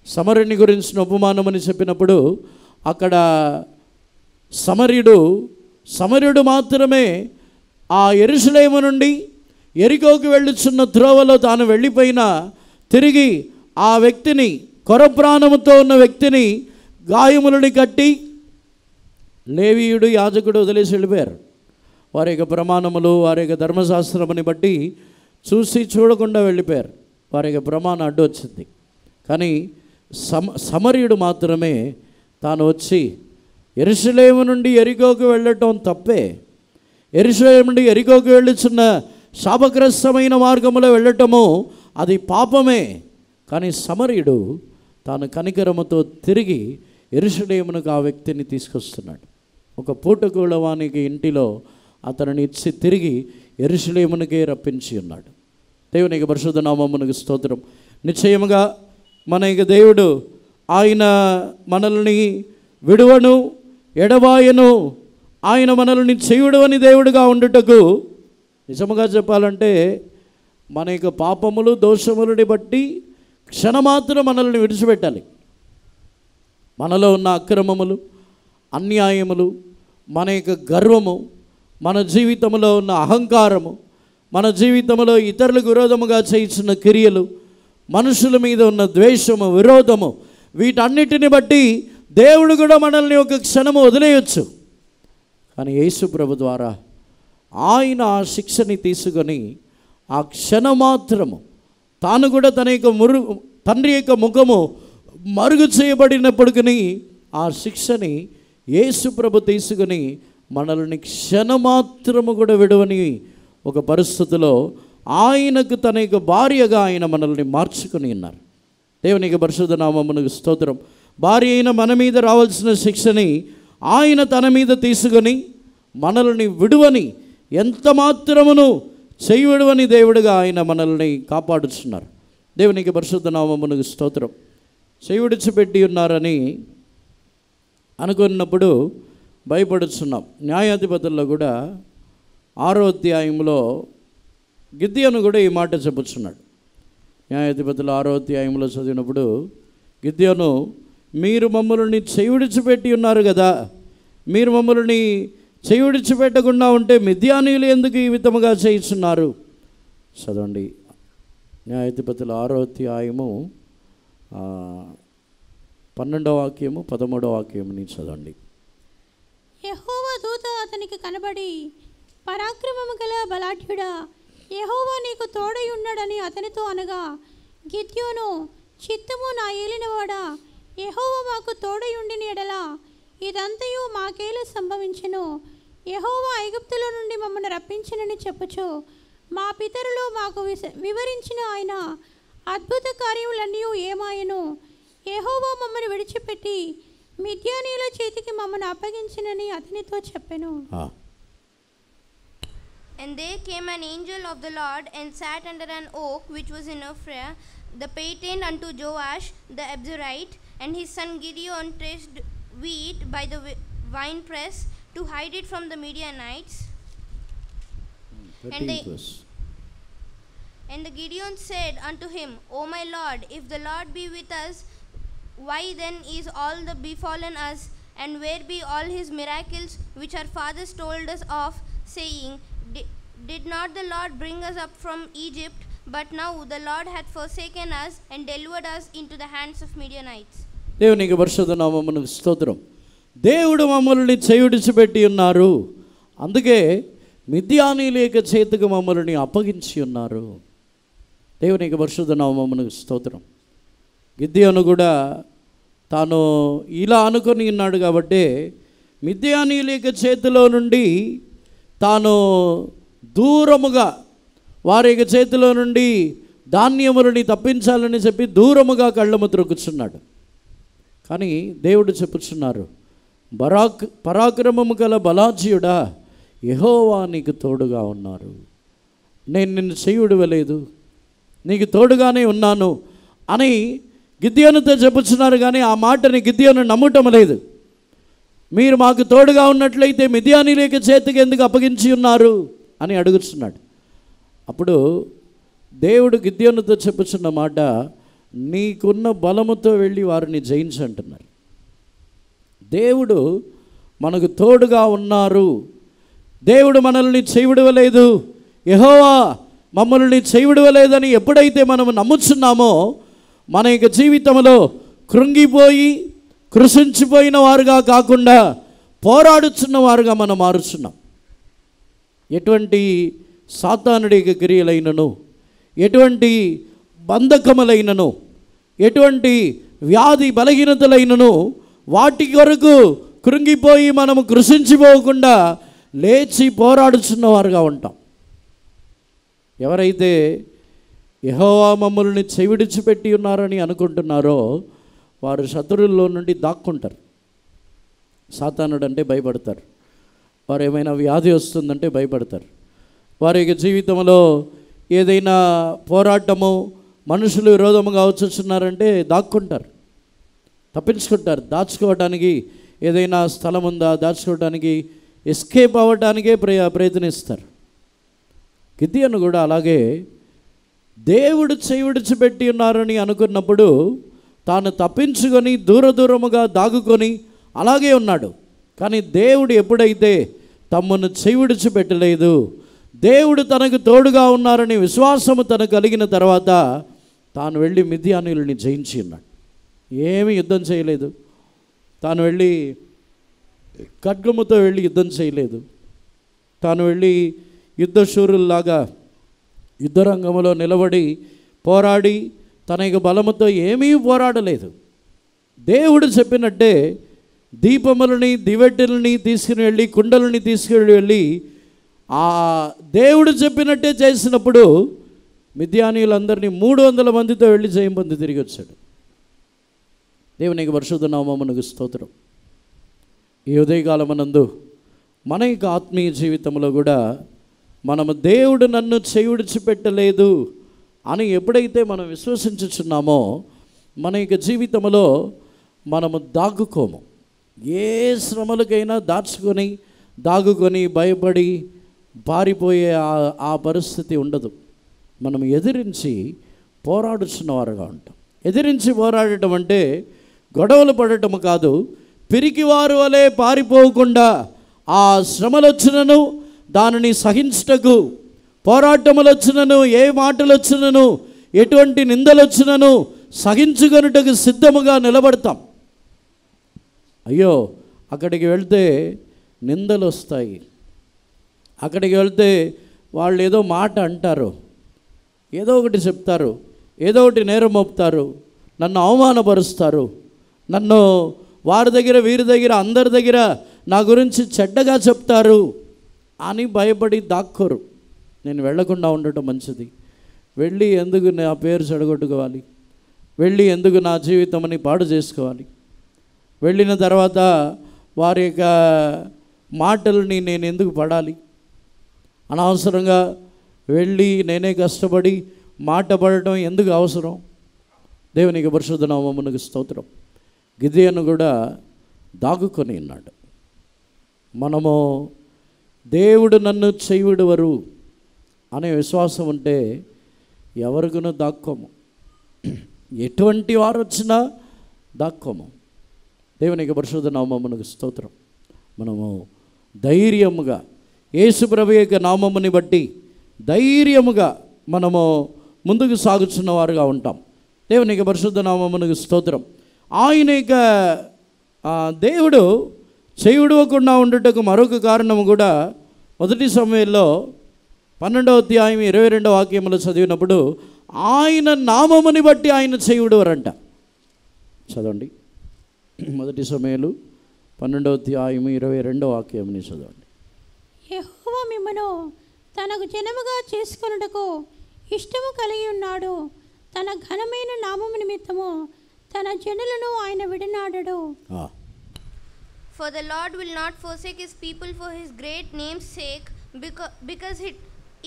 సమరుణ్ణి గురించిన ఉపమానమని చెప్పినప్పుడు అక్కడ సమరయుడు మాత్రమే ఆ యెరూషలేము నుండి యెరికోకు వెళ్ళుచున్న త్రోవలో తాను వెళ్ళిపోయినా తిరిగి ఆ వ్యక్తిని, కొరప్రాణముతో ఉన్న వ్యక్తిని గాయములని కట్టి లేవీయుడు యాజకుడు వదిలేసి వెళ్ళిపోయారు. వారి యొక్క ప్రమాణములు, వారి యొక్క ధర్మశాస్త్రముని బట్టి చూసి చూడకుండా వెళ్ళిపోయారు. వారి యొక్క ప్రమాణం అడ్డు వచ్చింది. కానీ సమరయుడు మాత్రమే తాను వచ్చి యెరూషలేము నుండి యెరికోకు వెళ్ళటం తప్పే, యెరూషలేము నుండి యెరికోకు వెళ్ళుచున్న శాపగ్రస్తమైన మార్గములో వెళ్ళటము అది పాపమే. కానీ సమరయుడు తాను కనికరముతో తిరిగి యెరూషలేమునకు ఆ వ్యక్తిని తీసుకొస్తున్నాడు. ఒక పూటకూలవానికి ఇంటిలో అతనిని ఇచ్చి తిరిగి యెరూషలేమునకే రప్పించి ఉన్నాడు. దేవునికి పరిశుద్ధ నామమునకు స్తోత్రం. నిశ్చయముగా మన యొక్క దేవుడు ఆయన మనల్ని విడువను ఎడబాయను, ఆయన మనల్ని చేయుడవని దేవుడుగా ఉండుటకు నిజముగా చెప్పాలంటే మన యొక్క పాపములు దోషములని బట్టి క్షణమాత్రం మనల్ని విడిచిపెట్టాలి. మనలో ఉన్న అక్రమములు, అన్యాయములు, మన యొక్క గర్వము, మన జీవితంలో ఉన్న అహంకారము, మన జీవితంలో ఇతరులకు విరోధముగా చేయించిన క్రియలు, మనుషుల మీద ఉన్న ద్వేషము, విరోధము, వీటన్నిటిని బట్టి దేవుడు కూడా మనల్ని ఒక క్షణము వదిలేయచ్చు. కానీ యేసు ప్రభు ద్వారా ఆయన ఆ శిక్షని తీసుకొని ఆ క్షణమాత్రము తాను కూడా తన యొక్క తండ్రి యొక్క ముఖము మరుగు చేయబడినప్పటికీ ఆ శిక్షని యేసు ప్రభు తీసుకుని మనల్ని క్షణమాత్రము కూడా విడవని ఒక పరిస్థితిలో ఆయనకు తన యొక్క భార్యగా ఆయన మనల్ని మార్చుకుని ఉన్నారు. దేవునికి పరిశుద్ధ నామమునకు స్తోత్రం. భార్య అయిన మన మీద రావాల్సిన శిక్షని ఆయన తన మీద తీసుకొని మనల్ని విడువని, ఎంత మాత్రమును చేయవిడువని దేవుడిగా ఆయన మనల్ని కాపాడుతున్నారు. దేవునికి పరిశుద్ధ నామమునకు స్తోత్రం. చేయుడిచిపెట్టి ఉన్నారని అనుకున్నప్పుడు భయపడుతున్నాం. న్యాయాధిపతుల్లో కూడా 6వ అధ్యాయంలో గిద్యోను కూడా ఈ మాట చెప్పుచున్నాడు. న్యాయాధిపతులు 6వ అధ్యాయంలో చదివినప్పుడు గిద్యోను, మీరు మమ్మల్ని చేయుడిచిపెట్టి ఉన్నారు కదా, మీరు మమ్మల్ని చేయుడిచిపెట్టకుండా ఉంటే మిద్యానీయులు ఎందుకు ఈ విధముగా చేయిస్తున్నారు? చదవండి. న్యాయాధిపతులు 6వ అధ్యాయము 12వ వాక్యము 13వ వాక్యముని చదవండి. యెహోవా దూత అతనికి కనబడి, పరాక్రమము గల బలాఢ్యుడా, యెహోవా నీకు తోడై ఉన్నాడని అతనితో అనగా, గిద్యోను, చిత్తము నా ఏలినవాడా, యెహోవా మాకు తోడై ఉండిన ఎడల ఇదంతయు మాకేలా సంభవించెను? యెహోవా ఐగుప్తులో నుండి మమ్మల్ని రప్పించినని చెప్పుచు మా పితరులు మాకు వివరించిన ఆయన అద్భుత కార్యములన్నీ ఏమాయను? యెహోవా మమ్మల్ని విడిచిపెట్టి మిద్యానీయుల చేతికి మమ్మల్ని అప్పగించినని అతనితో చెప్పెను. And there came an angel of the Lord and sat under an oak which was in Ophrah, the patent unto Joash the Abzerite, and his son Gideon threshed wheat by the winepress to hide it from the Midianites. And the Gideon said unto him, O my Lord, if the Lord be with us, why then is all the befallen us? And where be all his miracles which our fathers told us of, saying, Did not the Lord bring us up from Egypt? But now the Lord hath forsaken us and delivered us into the hands of Midianites. దేవునికి పరిశుద్ధ నామమునకు స్తోత్రం. దేవుడు మమ్మల్ని చేయుడిచిపెట్టి ఉన్నారు, అందుకే మిద్యానీయుల యొక్క చేతికి మమ్మల్ని అప్పగించి ఉన్నారు. దేవునికి పరిశుద్ధ నామమునకు స్తోత్రం. గిద్యోను కూడా తాను ఇలా అనుకొని ఉన్నాడు కాబట్టి మిద్యానీయుల యొక్క చేతిలో నుండి తాను దూరముగా, వారి యొక్క చేతిలో నుండి ధాన్యములని తప్పించాలని చెప్పి దూరముగా కళ్ళము త్రొక్కుచున్నాడు. కానీ దేవుడు చెప్పుచున్నారు, పరాక్రమము గల బలాజ్యుడా, యెహోవా నీకు తోడుగా ఉన్నారు, నేను నిన్ను చేయుడవలేదు, నీకు తోడుగానే ఉన్నాను అని గిద్యోనుతో చెప్పుచున్నారు. కానీ ఆ మాటని గిద్యోను నమ్మటం లేదు. మీరు మాకు తోడుగా ఉన్నట్లయితే మిద్యానీయుల చేతికి ఎందుకు అప్పగించి ఉన్నారు అని అడుగుతున్నాడు. అప్పుడు దేవుడు గిద్యోనుతో చెప్పుచున్న మాట, నీకున్న బలముతో వెళ్ళి వారిని జయించంటున్నారు. దేవుడు మనకు తోడుగా ఉన్నారు. దేవుడు మనల్ని చేయవిడవలేదు, యెహోవా మమ్మల్ని చేయవిడవలేదని ఎప్పుడైతే మనం నమ్ముచున్నామో మన యొక్క జీవితంలో కృంగిపోయి కృషించిపోయిన వారుగా కాకుండా పోరాడుచున్న వారుగా మనం మారుచున్నాం. ఎటువంటి సాతానుడి యొక్క క్రియలైనను, ఎటువంటి బంధకములైనను, ఎటువంటి వ్యాధి బలహీనతలైనను వాటి కొరకు కృంగిపోయి మనము కృషించిపోకుండా లేచి పోరాడుచున్న వారుగా ఉంటాం. ఎవరైతే యెహోవా మమ్మల్ని చెవిడిచిపెట్టి ఉన్నారని అనుకుంటున్నారో వారు శత్రువుల్లో నుండి దాక్కుంటారు. సాతానుడు అంటే భయపడతారు. వారు ఏమైనా వ్యాధి వస్తుందంటే భయపడతారు. వారి యొక్క జీవితంలో ఏదైనా పోరాటము, మనుషులు విరోధముగా వచ్చున్నారంటే దాక్కుంటారు, తప్పించుకుంటారు. దాచుకోవడానికి ఏదైనా స్థలం ఉందా, దాచుకోవడానికి, ఎస్కేప్ అవ్వడానికే ప్రయత్నిస్తారు. గిద్యోను కూడా అలాగే దేవుడు చేయుడిచిపెట్టి ఉన్నారని అనుకున్నప్పుడు తాను తప్పించుకొని దూరముగా దాగుకొని అలాగే ఉన్నాడు. కానీ దేవుడు ఎప్పుడైతే తమ్మును చేయుడిచిపెట్టలేదు, దేవుడు తనకు తోడుగా ఉన్నారని విశ్వాసము తనకు కలిగిన తర్వాత తాను వెళ్ళి మిద్యానీయులని జయించి ఉన్నాడు. ఏమీ యుద్ధం చేయలేదు. తాను వెళ్ళి ఖడ్గముతో వెళ్ళి యుద్ధం చేయలేదు. తాను వెళ్ళి యుద్ధశూరుల్లాగా యుద్ధరంగంలో నిలబడి పోరాడి తన యొక్క బలముతో ఏమీ పోరాడలేదు. దేవుడు చెప్పినట్టే దీపములని, దివెట్టెలని తీసుకుని వెళ్ళి, కుండలని తీసుకుని వెళ్ళి ఆ దేవుడు చెప్పినట్టే చేసినప్పుడు మిద్యానీయులందరినీ 300 మందితో వెళ్ళి జయం పొంది తిరిగి వచ్చాడు. దేవునికి పరిశుద్ధ నామమునకు స్తోత్రం. ఈ ఉదయకాలమనందు మన యొక్క ఆత్మీయ జీవితంలో కూడా మనము దేవుడు నన్ను చేయుడిచిపెట్టలేదు అని ఎప్పుడైతే మనం విశ్వసించుచున్నామో మన యొక్క జీవితంలో మనము దాగుకోము. ఏ శ్రమలకైనా దాగుకొని భయపడి పారిపోయే ఆ పరిస్థితి ఉండదు. మనం ఎదిరించి పోరాడుచున్నవారుగా ఉంటాం. ఎదిరించి పోరాడటం అంటే గొడవలు పడటం కాదు. పిరికివారు వలె పారిపోకుండా ఆ శ్రమలు వచ్చినను దానిని సహించుటకు, పోరాటములు వచ్చినను, ఏ మాటలు వచ్చినను, ఎటువంటి నిందలు వచ్చినను సహించుకొనుటకు సిద్ధముగా నిలబడతాం. అయ్యో అక్కడికి వెళ్తే నిందలు వస్తాయి, అక్కడికి వెళ్తే వాళ్ళు ఏదో మాట అంటారు, ఏదో ఒకటి చెప్తారు, ఏదో ఒకటి నేరం మోపుతారు, నన్ను అవమానపరుస్తారు, నన్ను వారి దగ్గర వీరి దగ్గర అందరి దగ్గర నా గురించి చెడ్డగా చెప్తారు అని భయపడి దాక్కోరు. నేను వెళ్లకుండా ఉండటం మంచిది. వెళ్ళి ఎందుకు నా పేరు చెడగొట్టుకోవాలి, వెళ్ళి ఎందుకు నా జీవితంని పాడు చేసుకోవాలి, వెళ్ళిన తర్వాత వారి యొక్క మాటలని నేను ఎందుకు పడాలి, అనవసరంగా వెళ్ళి నేనే కష్టపడి మాట పడటం ఎందుకు అవసరం. దేవునికి పరిశుద్ధ నామమునకు స్తోత్రం. గిద్యోను కూడా దాగుకొని ఉన్నాడు. మనము దేవుడు నన్ను చేయుడవరు అనే విశ్వాసం ఉంటే ఎవరికైనా దాక్కోము. ఎటువంటి వారు వచ్చినా దాక్కోము. దేవునికి పరిశుద్ధ నామమునకు స్తోత్రం. మనము ధైర్యముగా యేసు ప్రభు యొక్క నామముని బట్టి ధైర్యముగా మనము ముందుకు సాగుతున్న వారుగా ఉంటాం. దేవునికి పరిశుద్ధ నామమునకు స్తోత్రం. ఆయన ఇక దేవుడు చేయుడవకుండా ఉండుటకు మరొక కారణం కూడా 1 సమూయేలులో 12వ అధ్యాయం 22వ వాక్యంలో చదివినప్పుడు ఆయన నామముని బట్టి ఆయన చేయుడవరంట. చదవండి 1 సమూయేలు 12వ అధ్యాయం 22వ వాక్యంని చదవండి. యెహోవా మిమ్మును తనకు జనముగా చేసుకొనుటకు ఇష్టము కలిగి ఉన్నాడు. తన ఘనమైన నామము నిమిత్తము తన జనులను ఆయన విడనాడడు. For the Lord will not forsake his people for his great name's sake, because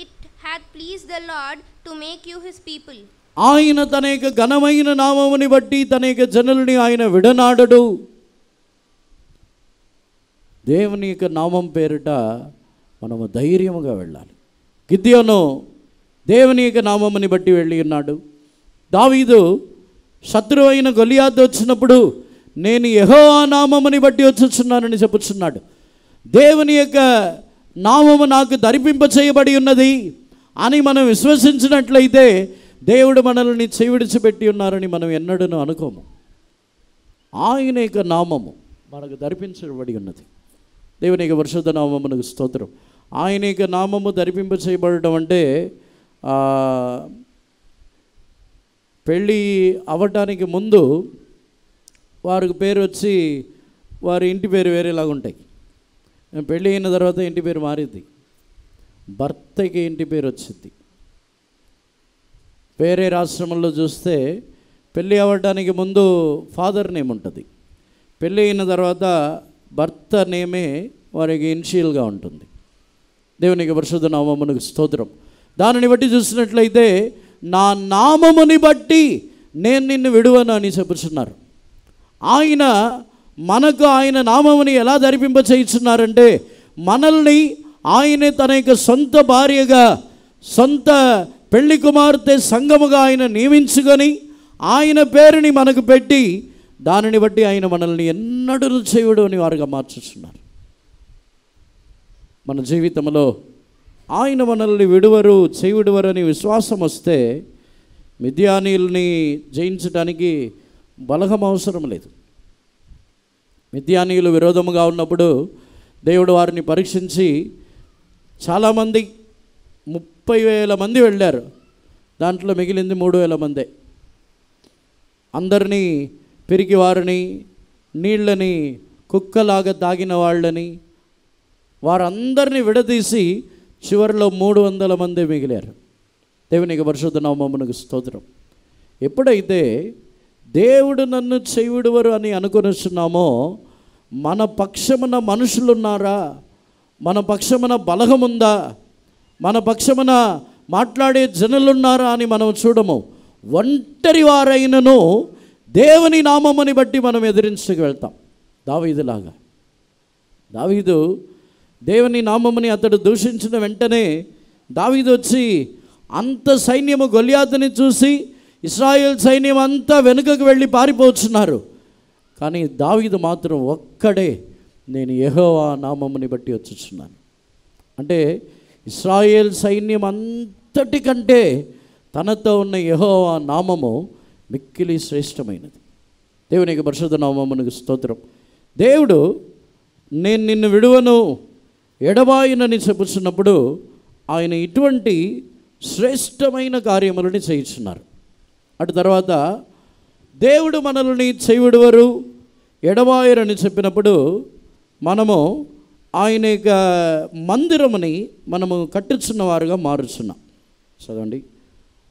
it hath pleased the Lord to make you his people. ఆయన తన యొక్క ఘనమైన నామముని బట్టి తన యొక్క జనులని ఆయన విడనాడడు. దేవుని యొక్క నామం పేరిట మనము ధైర్యముగా వెళ్ళాలి. గిద్యోను దేవుని యొక్క నామముని బట్టి వెళ్ళి ఉన్నాడు. దావీదు శత్రువు అయిన గొలియాతు వచ్చినప్పుడు నేను యెహోవా నామముని బట్టి వచ్చుచున్నానని చెప్పుచున్నాడు. దేవుని యొక్క నామము నాకు ధరిపింప చేయబడి ఉన్నది అని మనం విశ్వసించినట్లయితే దేవుడు మనల్ని చెవిడిచిపెట్టి ఉన్నారని మనం ఎన్నడూ అనుకోము. ఆయన యొక్క నామము మనకు ధరిపించబడి ఉన్నది. దేవుని యొక్క పరిశుద్ధ నామమునకు స్తోత్రం. ఆయన యొక్క నామము ధరిపింప చేయబడటం అంటే పెళ్ళి అవ్వటానికి ముందు వారికి పేరు వచ్చి వారి ఇంటి పేరు వేరేలాగా ఉంటాయి. పెళ్ళి అయిన తర్వాత ఇంటి పేరు మారిద్ది. భర్తకి ఇంటి పేరు వచ్చింది. వేరే రాష్ట్రంలో చూస్తే పెళ్ళి అవ్వడానికి ముందు ఫాదర్ నేమ్ ఉంటుంది. పెళ్ళి అయిన తర్వాత భర్త నేమే వారికి ఇనిషియల్గా ఉంటుంది. దేవునికి పరిశుద్ధ నామమునకు స్తోత్రం. దానిని బట్టి చూసినట్లయితే నా నామముని బట్టి నేను నిన్ను విడువను అని చెప్పుచున్నారు. ఆయన మనకు ఆయన నామముని ఎలా ధరిపింప చేయుచున్నారంటే మనల్ని ఆయనే తన యొక్క సొంత భార్యగా సొంత పెళ్లి కుమార్తె సంఘముగా ఆయన నియమించుకొని ఆయన పేరుని మనకు పెట్టి దానిని బట్టి ఆయన మనల్ని ఎన్నడూ చేయుడు అని వారుగా మార్చుతున్నారు. మన జీవితంలో ఆయన మనల్ని విడువరు చేయుడువరు అని విశ్వాసం వస్తే మిద్యానీయుల్ని జయించడానికి బలగం అవసరం లేదు. మిద్యానీయులు విరోధముగా ఉన్నప్పుడు దేవుడు వారిని పరీక్షించి చాలామంది 30,000 మంది వెళ్ళారు. దాంట్లో మిగిలింది 3,000 మందే. అందరినీ పిరికి వారిని నీళ్ళని కుక్కలాగా తాగిన వాళ్ళని వారందరినీ విడదీసి చివరిలో 300 మంది మిగిలారు. దేవునికి పరిశుద్ధ నామమునకు స్తోత్రం. ఎప్పుడైతే దేవుడు నన్ను చేయుడువరు అని అనుకొనిస్తున్నామో మన పక్షమున మనుషులున్నారా, మన పక్షమున బలగముందా, మన పక్షమున మాట్లాడే జనులున్నారా అని మనం చూడము. ఒంటరి వారైనను దేవుని నామముని బట్టి మనం ఎదిరించుకు వెళ్తాం. దావీదులాగా. దావీదు దేవుని నామముని అతడు దూషించిన వెంటనే దావీదు వచ్చి అంత సైన్యము గొలియాతుని చూసి ఇశ్రాయేల్ సైన్యం అంతా వెనుకకు వెళ్ళి పారిపోతున్నారు. కానీ దావీదు మాత్రం ఒక్కడే నేను యెహోవా నామముని బట్టి వచ్చుచున్నాను. అంటే ఇశ్రాయేల్ సైన్యం అంతటికంటే తనతో ఉన్న యెహోవా నామము మిక్కిలి శ్రేష్టమైనది. దేవునికి పరిశుద్ధ నామమునకు స్తోత్రం. దేవుడు నేను నిన్ను విడువను ఎడబాయునని చెప్పుచున్నప్పుడు ఆయన ఇటువంటి శ్రేష్టమైన కార్యములని చేయుచున్నారు. అటు తర్వాత దేవుడు మనల్ని చేయుడువరు ఎడబాయరని చెప్పినప్పుడు మనము ఆయన యొక్క మందిరముని మనము కట్టుచున్న వారుగా మారుచున్నాం. చదవండి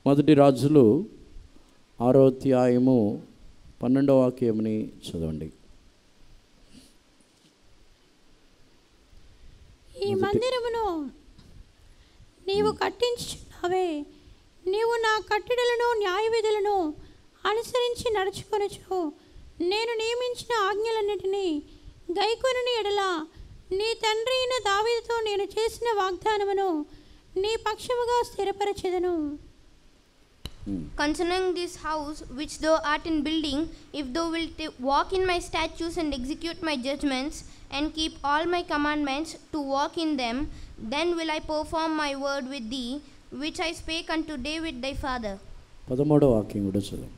1 రాజులు 6వ అధ్యాయము 12వ వాక్యముని చదవండి. ఈ మందిరమును నీవు కట్టించుచున్నావే, నీవు నా కట్టడలను న్యాయవిధులను అనుసరించి నడుచుకొనుచు నేను నియమించిన ఆజ్ఞలన్నిటినీ గైకొనని ఎడల నీ తండ్రి అయిన దావీదుతో నేను చేసిన వాగ్దానమును నీ పక్షముగా స్థిరపరచెదను. Concerning this house which thou art in building, if thou wilt walk in my statutes and execute my judgments and keep all my commandments to walk in them, then will I perform my word with thee which I spake unto David thy father. 13వ వాక్యం కూడా చదువు.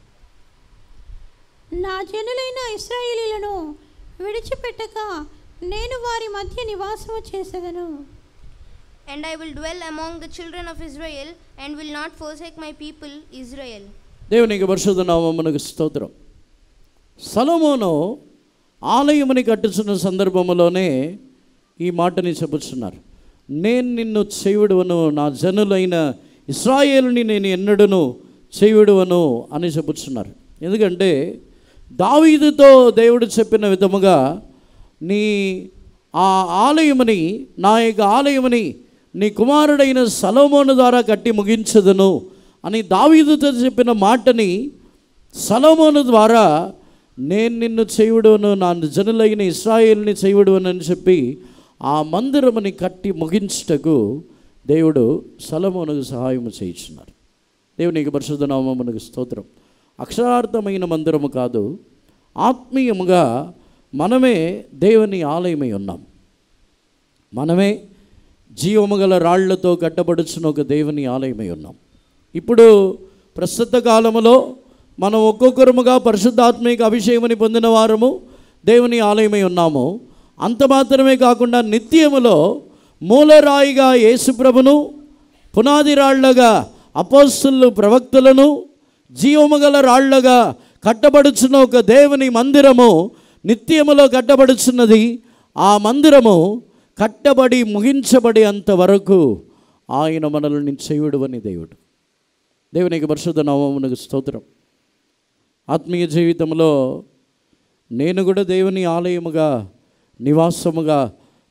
నా జనులైన ఇశ్రాయేలీయులను విడిచిపెట్టక నేను వారి మధ్య నివాసము చేసేదను. And I will dwell among the children of Israel and will not forsake my people Israel. దేవునికి పరిశుద్ధ నామమునకు స్తోత్రం. సొలొమోను ఆలయముని కట్టుచున్న సందర్భంలోనే ఈ మాటని చెప్పుచున్నారు. నేను నిన్ను చేయుడువను, నా జనులైన ఇశ్రాయేలుని నేను ఎన్నడూను చేయుడువను అని చెప్పుచున్నారు. ఎందుకంటే దావీదుతో దేవుడు చెప్పిన విధముగా నీ ఆ ఆలయముని, నా యొక్క ఆలయముని నీ కుమారుడైన సొలొమోను ద్వారా కట్టి ముగించదును అని దావీదుతో చెప్పిన మాటని సొలొమోను ద్వారా నేను నిన్ను చేయుడును, నా జనులైన ఇశ్రాయేలుని చేయుడును అని చెప్పి ఆ మందిరముని కట్టి ముగించుటకు దేవుడు సొలొమోనుకు సహాయం చేయించున్నారు. దేవునికి పరిశుద్ధ నామమునకు స్తోత్రం. అక్షరార్థమైన మందిరము కాదు, ఆత్మీయముగా మనమే దేవుని ఆలయమై ఉన్నాం. మనమే జీవము గల రాళ్లతో కట్టబడుచున్న ఒక దేవుని ఆలయమై ఉన్నాం. ఇప్పుడు ప్రస్తుత కాలములో మనం ఒక్కొక్కరముగా పరిశుద్ధాత్మిక అభిషేకముని పొందిన వారము దేవుని ఆలయమై ఉన్నాము. అంత మాత్రమే కాకుండా నిత్యములో మూలరాయిగా యేసుప్రభును, పునాది రాళ్లగా అపోస్తలులు ప్రవక్తలను, జీవము గల రాళ్లగా కట్టబడుచున్న ఒక దేవుని మందిరము నిత్యములో కట్టబడుచున్నది. ఆ మందిరము కట్టబడి ముగించబడి అంతవరకు ఆయన మనల్ని చేయుడువని దేవుడు. దేవునికి పరిశుద్ధ నామమునకు స్తోత్రం. ఆత్మీయ జీవితంలో నేను కూడా దేవుని ఆలయముగా, నివాసముగా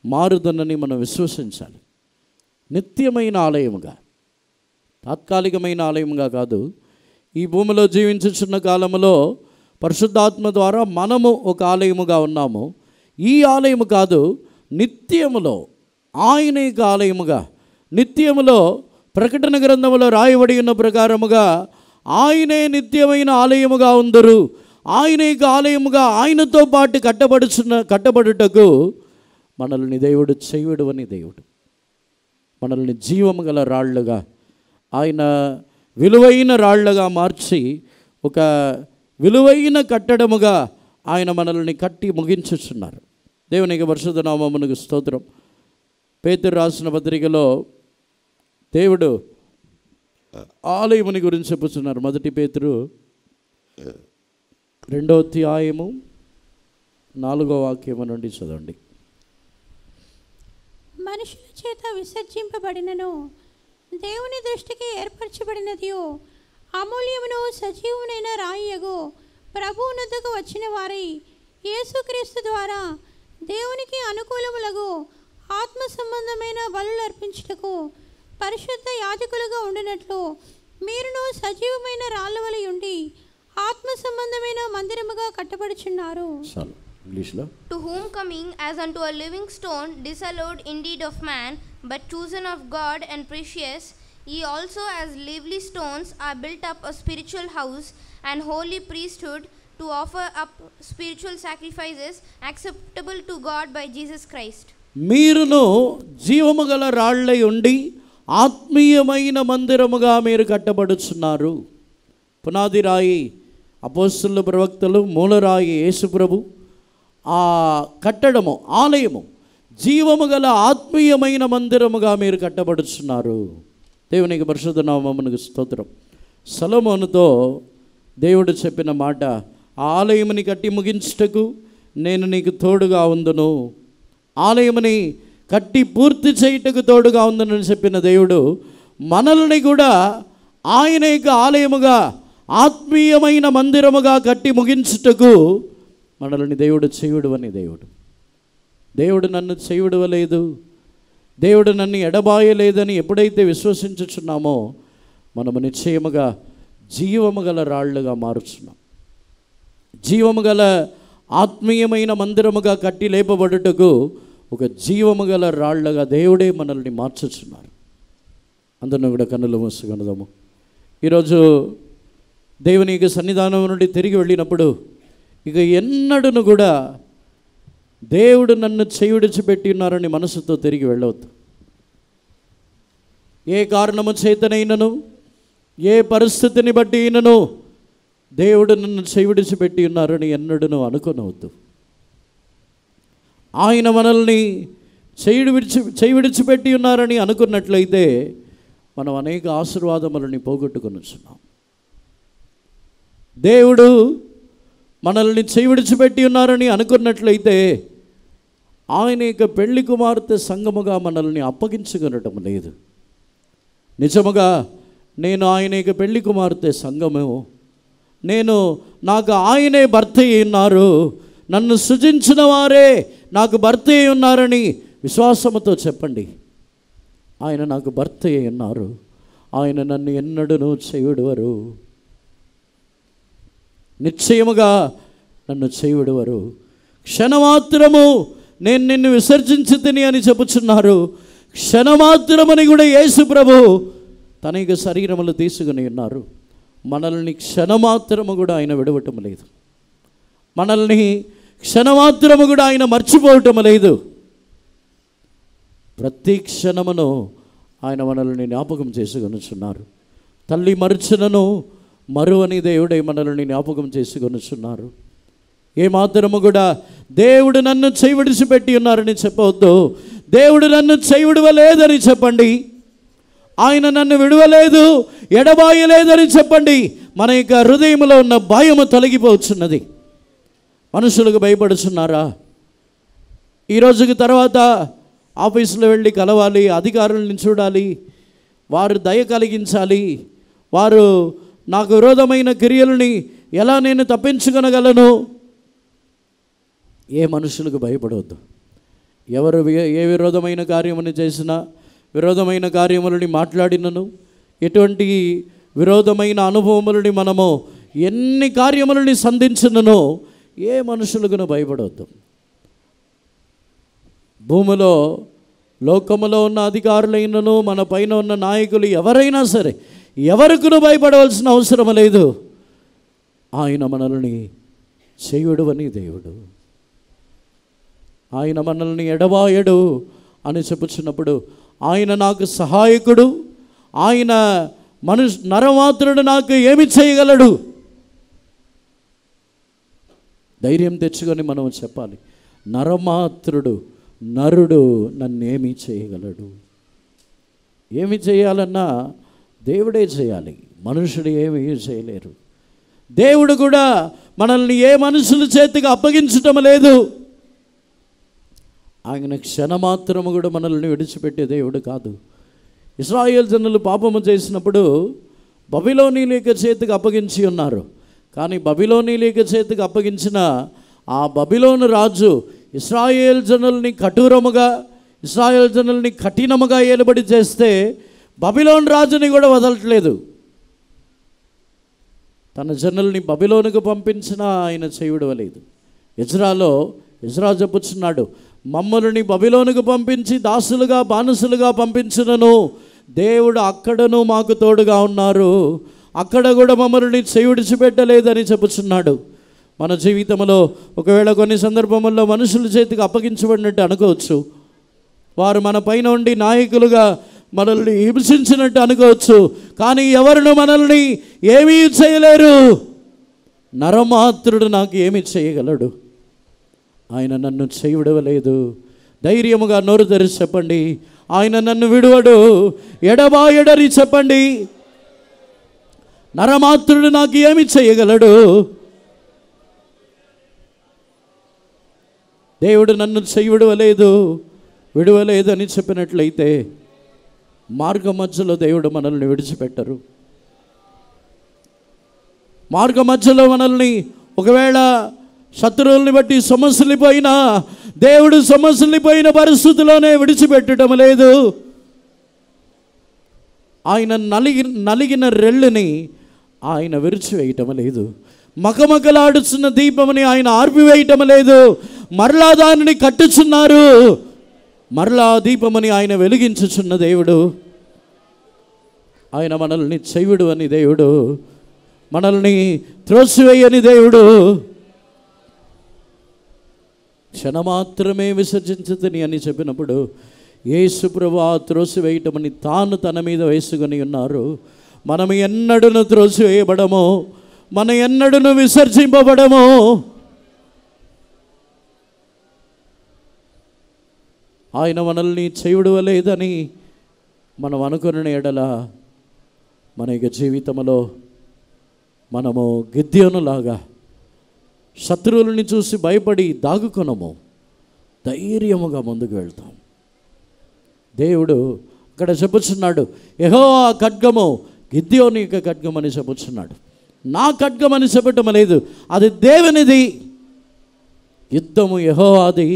మారుదనని మనం విశ్వసించాలి. నిత్యమైన ఆలయముగా, తాత్కాలికమైన ఆలయముగా కాదు. ఈ భూమిలో జీవించుచున్న కాలంలో పరిశుద్ధాత్మ ద్వారా మనము ఒక ఆలయముగా ఉన్నాము. ఈ ఆలయము కాదు, నిత్యములో ఆయన యొక్క ఆలయముగా, నిత్యములో ప్రకటన గ్రంథములో రాయబడి ఉన్న ప్రకారముగా ఆయనే నిత్యమైన ఆలయముగా ఉందరు. ఆయన యొక్క ఆలయముగా ఆయనతో పాటు కట్టబడుటకు మనల్ని దేవుడు చేయుడువని దేవుడు. మనల్ని జీవము గల రాళ్లుగా, ఆయన విలువైన రాళ్లుగా మార్చి ఒక విలువైన కట్టడముగా ఆయన మనల్ని కట్టి ముగించుచున్నారు. దేవునికి పరిశుద్ధ నామమునకు స్తోత్రం. పేతురు రాసిన పత్రికలో దేవుడు ఆలయముని గురించి చెప్పుచున్నారు. 1 పేతురు 2వ అధ్యాయము 4వ వాక్యము నుండి చదవండి. మనుషుల చేత విసర్జింపబడినను దేవుని దృష్టికి ఏర్పరచబడినదియో అమూల్యమును సజీవమునైన రాయియగు ప్రభువునొద్దకు వచ్చిన వారై యేసుక్రీస్తు ద్వారా దేవునికి అనుకూలములగు ఆత్మ సంబంధమైన బలులు అర్పించుటకు పరిశుద్ధ యాజకులుగా ఉండినట్లు మీరును సజీవమైన రాళ్ళ వలె ఉండి ఆత్మ సంబంధమైన మందిరముగా కట్టబడుచున్నారు. To whom coming as unto a living stone, disallowed indeed of man, but chosen of God and precious, ye also as lively stones are built up a spiritual house and holy priesthood, to offer up spiritual sacrifices acceptable to God by Jesus Christ. మీరును జీవము గల రాళ్ళై ఉండి ఆత్మీయమైన మందిరముగా మీరు కట్టబడుచున్నారు. పునాది రాయి అపోస్తలులు ప్రవక్తలు, మూలరాయి యేసుప్రభు. ఆ కట్టడము, ఆలయము జీవము గల ఆత్మీయమైన మందిరముగా మీరు కట్టబడుచున్నారు. దేవునికి పరిశుద్ధ నామమునకు స్తోత్రం. సొలొమోనుతో దేవుడు చెప్పిన మాట, ఆలయముని కట్టి ముగించుటకు నేను నీకు తోడుగా ఉందును, ఆలయముని కట్టి పూర్తి చేయుటకు తోడుగా ఉందని చెప్పిన దేవుడు మనల్ని కూడా ఆయన యొక్క ఆలయముగా, ఆత్మీయమైన మందిరముగా కట్టి ముగించుటకు మనల్ని దేవుడు చేయుడువని దేవుడు. దేవుడు నన్ను చేయుడవలేదు, దేవుడు నన్ను ఎడబాయలేదని ఎప్పుడైతే విశ్వసించుచున్నామో మనము నిశ్చయముగా జీవము గల రాళ్లుగా మారుచున్నాం. జీవము గల ఆత్మీయమైన మందిరముగా కట్టి లేపబడుటకు ఒక జీవము గల రాళ్లుగా దేవుడే మనల్ని మార్చుచున్నారు. అందరిని కూడా కన్నులు మూసుకొనుదాము. ఈరోజు దేవుని యొక్క సన్నిధానం నుండి తిరిగి వెళ్ళినప్పుడు ఇక ఎన్నడూను కూడా దేవుడు నన్ను చేయుడిచిపెట్టి ఉన్నారని మనసుతో తిరిగి వెళ్ళవద్దు. ఏ కారణము చేతనైనను, ఏ పరిస్థితిని బట్టి అయినను దేవుడు నన్ను విడిచిపెట్టి ఉన్నారని ఎన్నడూ అనుకోనవద్దు. ఆయన మనల్ని విడిచిపెట్టి ఉన్నారని అనుకున్నట్లయితే మనం అనేక ఆశీర్వాదములని పోగొట్టుకొనిచున్నాం. దేవుడు మనల్ని విడిచిపెట్టి ఉన్నారని అనుకున్నట్లయితే ఆయన యొక్క పెళ్లి కుమార్తె సంఘముగా మనల్ని అప్పగించుకొనటం లేదు. నిజముగా నేను ఆయన యొక్క పెళ్లి కుమార్తె సంఘము, నాకు ఆయనే భర్త అయి ఉన్నారు, నన్ను సృజించిన వారే నాకు భర్త అయి ఉన్నారని విశ్వాసముతో చెప్పండి. ఆయన నాకు భర్త అయి ఉన్నారు, ఆయన నన్ను ఎన్నడూ చేయవిడువరు, నిశ్చయముగా నన్ను చేయవిడువరు. క్షణమాత్రము నేను నిన్ను విసర్జించి తిని అని చెప్పుచున్నారు. క్షణమాత్రమని కూడా యేసు ప్రభు తన యొక్క శరీరములు తీసుకుని ఉన్నారు. మనల్ని క్షణమాత్రము కూడా ఆయన విడవటం లేదు, మనల్ని క్షణమాత్రము కూడా ఆయన మర్చిపోవటం లేదు. ప్రతి క్షణమును ఆయన మనల్ని జ్ఞాపకం చేసుకొనుచున్నారు. తల్లి మరుచునను మరువని దేవుడే మనల్ని జ్ఞాపకం చేసుకొనుచున్నారు. ఏమాత్రము కూడా దేవుడు నన్ను విడిచిపెట్టి ఉన్నారని చెప్పవద్దు. దేవుడు నన్ను విడవలేదని చెప్పండి. ఆయన నన్ను విడవలేదు, ఎడబాయలేదని చెప్పండి. మన యొక్క హృదయంలో ఉన్న భయము తొలగిపోతున్నది. మనుషులకు భయపడుతున్నారా? ఈ రోజుకి తర్వాత ఆఫీసులో వెళ్ళి కలవాలి, అధికారులను చూడాలి, వారు దయ కలిగించాలి, వారు నాకు విరోధమైన క్రియలని ఎలా నేను తప్పించుకొనగలను? ఏ మనుషులకు భయపడవద్దు. ఎవరు ఏ విరోధమైన కార్యముని చేసినా, విరోధమైన కార్యములని మాట్లాడినను, ఎటువంటి విరోధమైన అనుభవములని మనము ఎన్ని కార్యములని సంధించిననో ఏ మనుషులకు భయపడవద్దు. భూమిలో లోకములో ఉన్న అధికారులైనను, మన పైన ఉన్న నాయకులు ఎవరైనా సరే ఎవరికి భయపడవలసిన అవసరం లేదు. ఆయన మనల్ని చేయుడువని దేవుడు, ఆయన మనల్ని ఎడబాయడు అని చెప్పుచున్నప్పుడు ఆయన నాకు సహాయకుడు, ఆయన నరమాత్రుడు నాకు ఏమి చేయగలడు? ధైర్యం తెచ్చుకొని మనం చెప్పాలి, నరమాత్రుడు, నరుడు నన్నేమి చేయగలడు? ఏమి చేయాలన్నా దేవుడే చేయాలి, మనుషుడు ఏమీ చేయలేరు. దేవుడు కూడా మనల్ని ఏ మనుషుల చేతికి అప్పగించటం లేదు. ఆయన క్షణమాత్రము కూడా మనల్ని విడిచిపెట్టే దేవుడు కాదు. ఇశ్రాయేలు జనులు పాపము చేసినప్పుడు బబిలోనీయుల చేతికి అప్పగించి ఉన్నారు. కానీ బబిలోనీయుల చేతికి అప్పగించిన ఆ బబిలోను రాజు ఇశ్రాయేలు జనుల్ని ఇశ్రాయేలు జనుల్ని కఠినముగా ఏలుబడి చేస్తే బబిలోను రాజుని కూడా వదలట్లేదు. తన జనుల్ని బబిలోనుకు పంపించినా ఆయన చేయవిడవలేదు. ఇజ్రా చెప్పుచున్నాడు, మమ్మల్ని బబిలోనుకు పంపించి దాసులుగా బానిసలుగా పంపించినను దేవుడు అక్కడను మాకు తోడుగా ఉన్నారు, అక్కడ కూడా మమ్మల్ని విడిచిపెట్టలేదని చెప్పుచున్నాడు. మన జీవితంలో ఒకవేళ కొన్ని సందర్భముల్లో మనుషుల చేతికి అప్పగించబడినట్టు అనుకోవచ్చు, వారు మన పైన ఉండి నాయకులుగా మనల్ని హింసించినట్టు అనుకోవచ్చు. కానీ ఎవరును మనల్ని ఏమీ చేయలేరు. నరమాత్రుడు నాకు ఏమి చేయగలడు? ఆయన నన్ను విడవలేదు. ధైర్యముగా నోరు తెరిచి చెప్పండి, ఆయన నన్ను విడువడు, ఎడబాయడని చెప్పండి. నరమాత్రుడు నాకు ఏమి చేయగలడు? దేవుడు నన్ను విడవలేదు అని చెప్పినట్లయితే మార్గ మధ్యలో దేవుడు మనల్ని విడిచిపెట్టరు. మార్గ మధ్యలో మనల్ని ఒకవేళ శత్రువుల్ని బట్టి సమస్యలిపోయినా దేవుడు సమస్యలిపోయిన పరిస్థితిలోనే విడిచిపెట్టడం లేదు. ఆయన నలిగిన రెల్లుని ఆయన విరిచివేయటం లేదు. మకమకలాడుచున్న దీపముని ఆయన ఆర్పివేయటం లేదు. మరలా దానిని కట్టుచున్నారు, మరలా దీపముని ఆయన వెలిగించుచున్న దేవుడు. ఆయన మనల్ని చెయ్యుడు అని దేవుడు, మనల్ని త్రోసివేయని దేవుడు. క్షణమాత్రమే విసర్జించుతని అని చెప్పినప్పుడు యేసు ప్రభువు ఆ త్రోసివేయటమని తాను తన మీద వేసుకొని ఉన్నారు. మనం ఎన్నడూ త్రోసివేయబడము, మనం ఎన్నడూను విసర్జింపబడము. ఆయన మనల్ని చేయుడవలేదని మనం అనుకున్న ఎడల మన యొక్క జీవితంలో మనము గిద్యోనులాగా శత్రువులని చూసి భయపడి దాగుకొనము, ధైర్యముగా ముందుకు వెళ్తాం. దేవుడు అక్కడ చెప్పుచున్నాడు, యెహోవా ఖడ్గము గిద్యోని యొక్క ఖడ్గం అని చెప్పుచున్నాడు. నా ఖడ్గం అని చెప్పటం లేదు, అది దేవునిది. యుద్ధము యెహోవాది,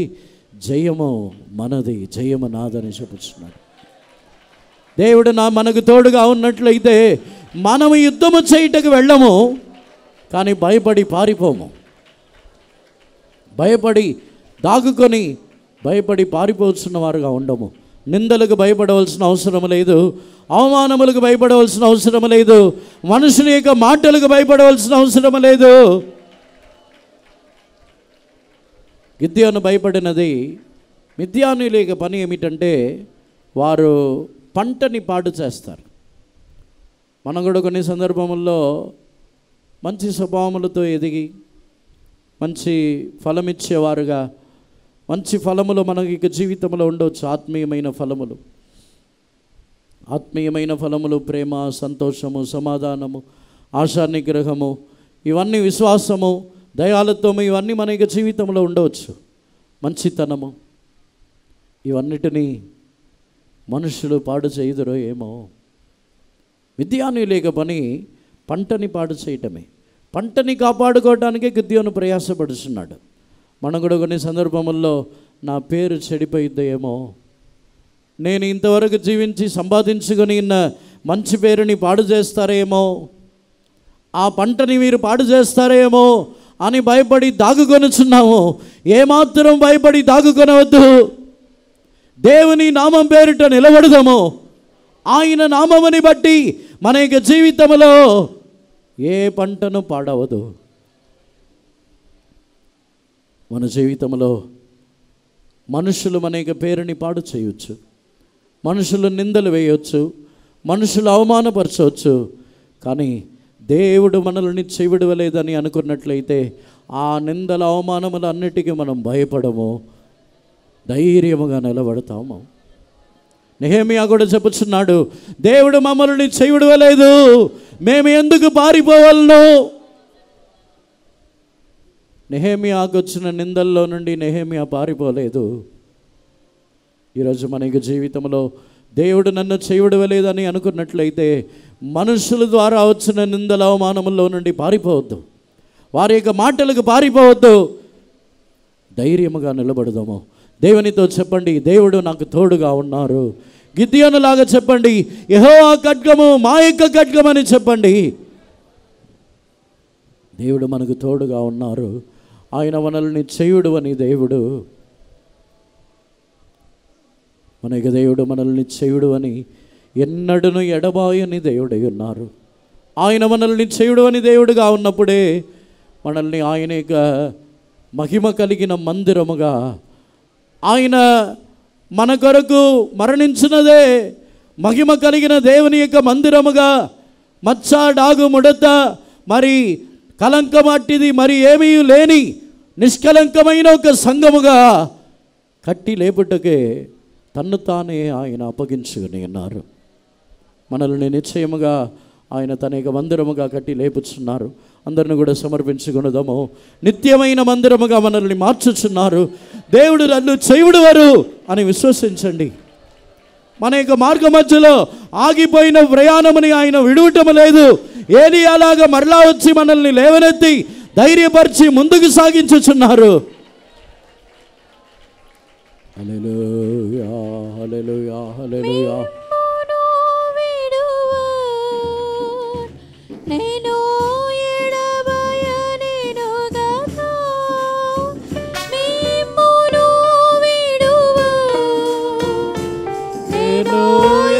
జయము మనది, జయము నాదని చెప్పుచున్నాడు. దేవుడు మనకు తోడుగా ఉన్నట్లయితే మనము యుద్ధము చేయటకు వెళ్ళము, కానీ భయపడి పారిపోము. భయపడి దాగుకొని భయపడి పారిపోవలసిన వారుగా ఉండము. నిందలకు భయపడవలసిన అవసరం లేదు, అవమానములకు భయపడవలసిన అవసరం లేదు, మనుషుల యొక్క మాటలకు భయపడవలసిన అవసరం లేదు. గిద్యోను భయపడినది, మిద్యానీయుల యొక్క పని ఏమిటంటే వారు పంటని పాడు చేస్తారు. మనం కూడా కొన్ని సందర్భముల్లో మంచి స్వభావములతో ఎదిగి మంచి ఫలమిచ్చేవారుగా, మంచి ఫలములు మనకి జీవితంలో ఉండవచ్చు. ఆత్మీయమైన ఫలములు ప్రేమ, సంతోషము, సమాధానము, ఆశా నిగ్రహము, ఇవన్నీ విశ్వాసము, దయాలత్వము, ఇవన్నీ మన యొక్క జీవితంలో ఉండవచ్చు. మంచితనము, ఇవన్నిటినీ మనుషులు పాడు చేయుదురో ఏమో. మిద్యానీయుల పని పంటని పాడు చేయటమే. పంటని కాపాడుకోవడానికే గిద్యోను ప్రయాసపడుతున్నాడు. మనం కూడా కొన్ని సందర్భముల్లో నా పేరు చెడిపోయిద్దేమో, నేను ఇంతవరకు జీవించి సంపాదించుకొని ఉన్న మంచి పేరుని పాడు చేస్తారేమో, ఆ పంటని మీరు పాడు చేస్తారేమో అని భయపడి దాగుకొనుచున్నాము. ఏమాత్రం భయపడి దాగుకొనవద్దు. దేవుని నామం పేరిట నిలబడదాము. ఆయన నామముని బట్టి మన యొక్క జీవితంలో ఏ పంటను పాడవదు. మన జీవితంలో మనుషులు మన యొక్క పేరుని పాడు చేయవచ్చు, మనుషులు నిందలు వేయవచ్చు, మనుషులు అవమానపరచవచ్చు. కానీ దేవుడు మనల్ని చెవిడవలేదని అనుకున్నట్లయితే ఆ నిందల అవమానములు అన్నిటికీ మనం భయపడము, ధైర్యముగా నిలబడతాము. నెహెమ్యా కూడా చెప్పుచున్నాడు, దేవుడు మమ్మల్ని చెవిడవలేదు, మేము ఎందుకు పారిపోవాలను? నెహెమ్యాకు వచ్చిన నిందల్లో నుండి నెహెమ్యా పారిపోలేదు. ఈరోజు మన జీవితంలో దేవుడు నన్ను చేయడలేదని అనుకున్నట్లయితే మనుషుల ద్వారా వచ్చిన నిందల అవమానముల్లో నుండి పారిపోవద్దు, వారి యొక్క మాటలకు పారిపోవద్దు, ధైర్యముగా నిలబడదాము. దేవునితో చెప్పండి, దేవుడు నాకు తోడుగా ఉన్నారు. గిద్యోనులాగా చెప్పండి, యెహోవా ఖడ్గము మా యొక్క ఖడ్గం అని చెప్పండి. దేవుడు మనకు తోడుగా ఉన్నారు. ఆయన మనల్ని చేయుడు అని దేవుడు, మన యొక్క దేవుడు మనల్ని చేయుడు అని ఎన్నడూను ఎడబాయని దేవుడై ఉన్నారు. ఆయన మనల్ని చేయుడు అని దేవుడుగా ఉన్నప్పుడే మనల్ని ఆయన యొక్క మహిమ కలిగిన మందిరముగా, ఆయన మన కొరకు మరణించినదే మహిమ కలిగిన దేవుని యొక్క మందిరముగా, మచ్చ డాగు ముడత మరి కలంకమట్టిది మరి ఏమీ లేని నిష్కలంకమైన ఒక సంఘముగా కట్టి లేపుటకే తన్ను తానే ఆయన అప్పగించుకుని ఉన్నారు. మనల్ని నిశ్చయముగా ఆయన తన యొక్క మందిరముగా కట్టి లేపుచున్నారు. అందరిని కూడా సమర్పించుకున్నదము. నిత్యమైన మందిరముగా మనల్ని మార్చుచున్నారు. దేవుడు నన్ను చేయుడువారు అని విశ్వసించండి. మన యొక్క మార్గ మధ్యలో ఆగిపోయిన ప్రయాణముని ఆయన విడువటం లేదు. ఏది అలాగా మరలా వచ్చి మనల్ని లేవనెత్తి ధైర్యపరిచి ముందుకు సాగించుచున్నారు. హల్లెలూయా, హల్లెలూయా, హల్లెలూయా. నేను ఎడబాయనేను గదా, మిమ్మును విడువా. నేను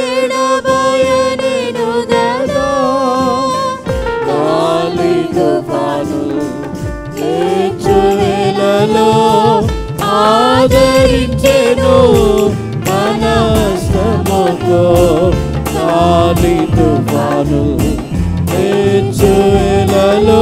ఎడబాయనేను గదా, గాలి తుఫాను వేళలో ఆదరించెను మన శ్రమతో. గాలి తుఫాను వేళలో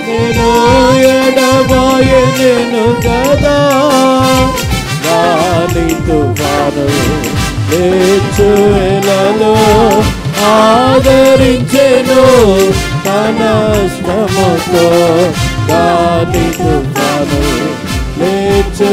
నేను ఎడబాయను కదా, గాలి తుఫాను లేచులలో ఆదరించెను తన శ్రమతో, గాలి తుఫాను లేచు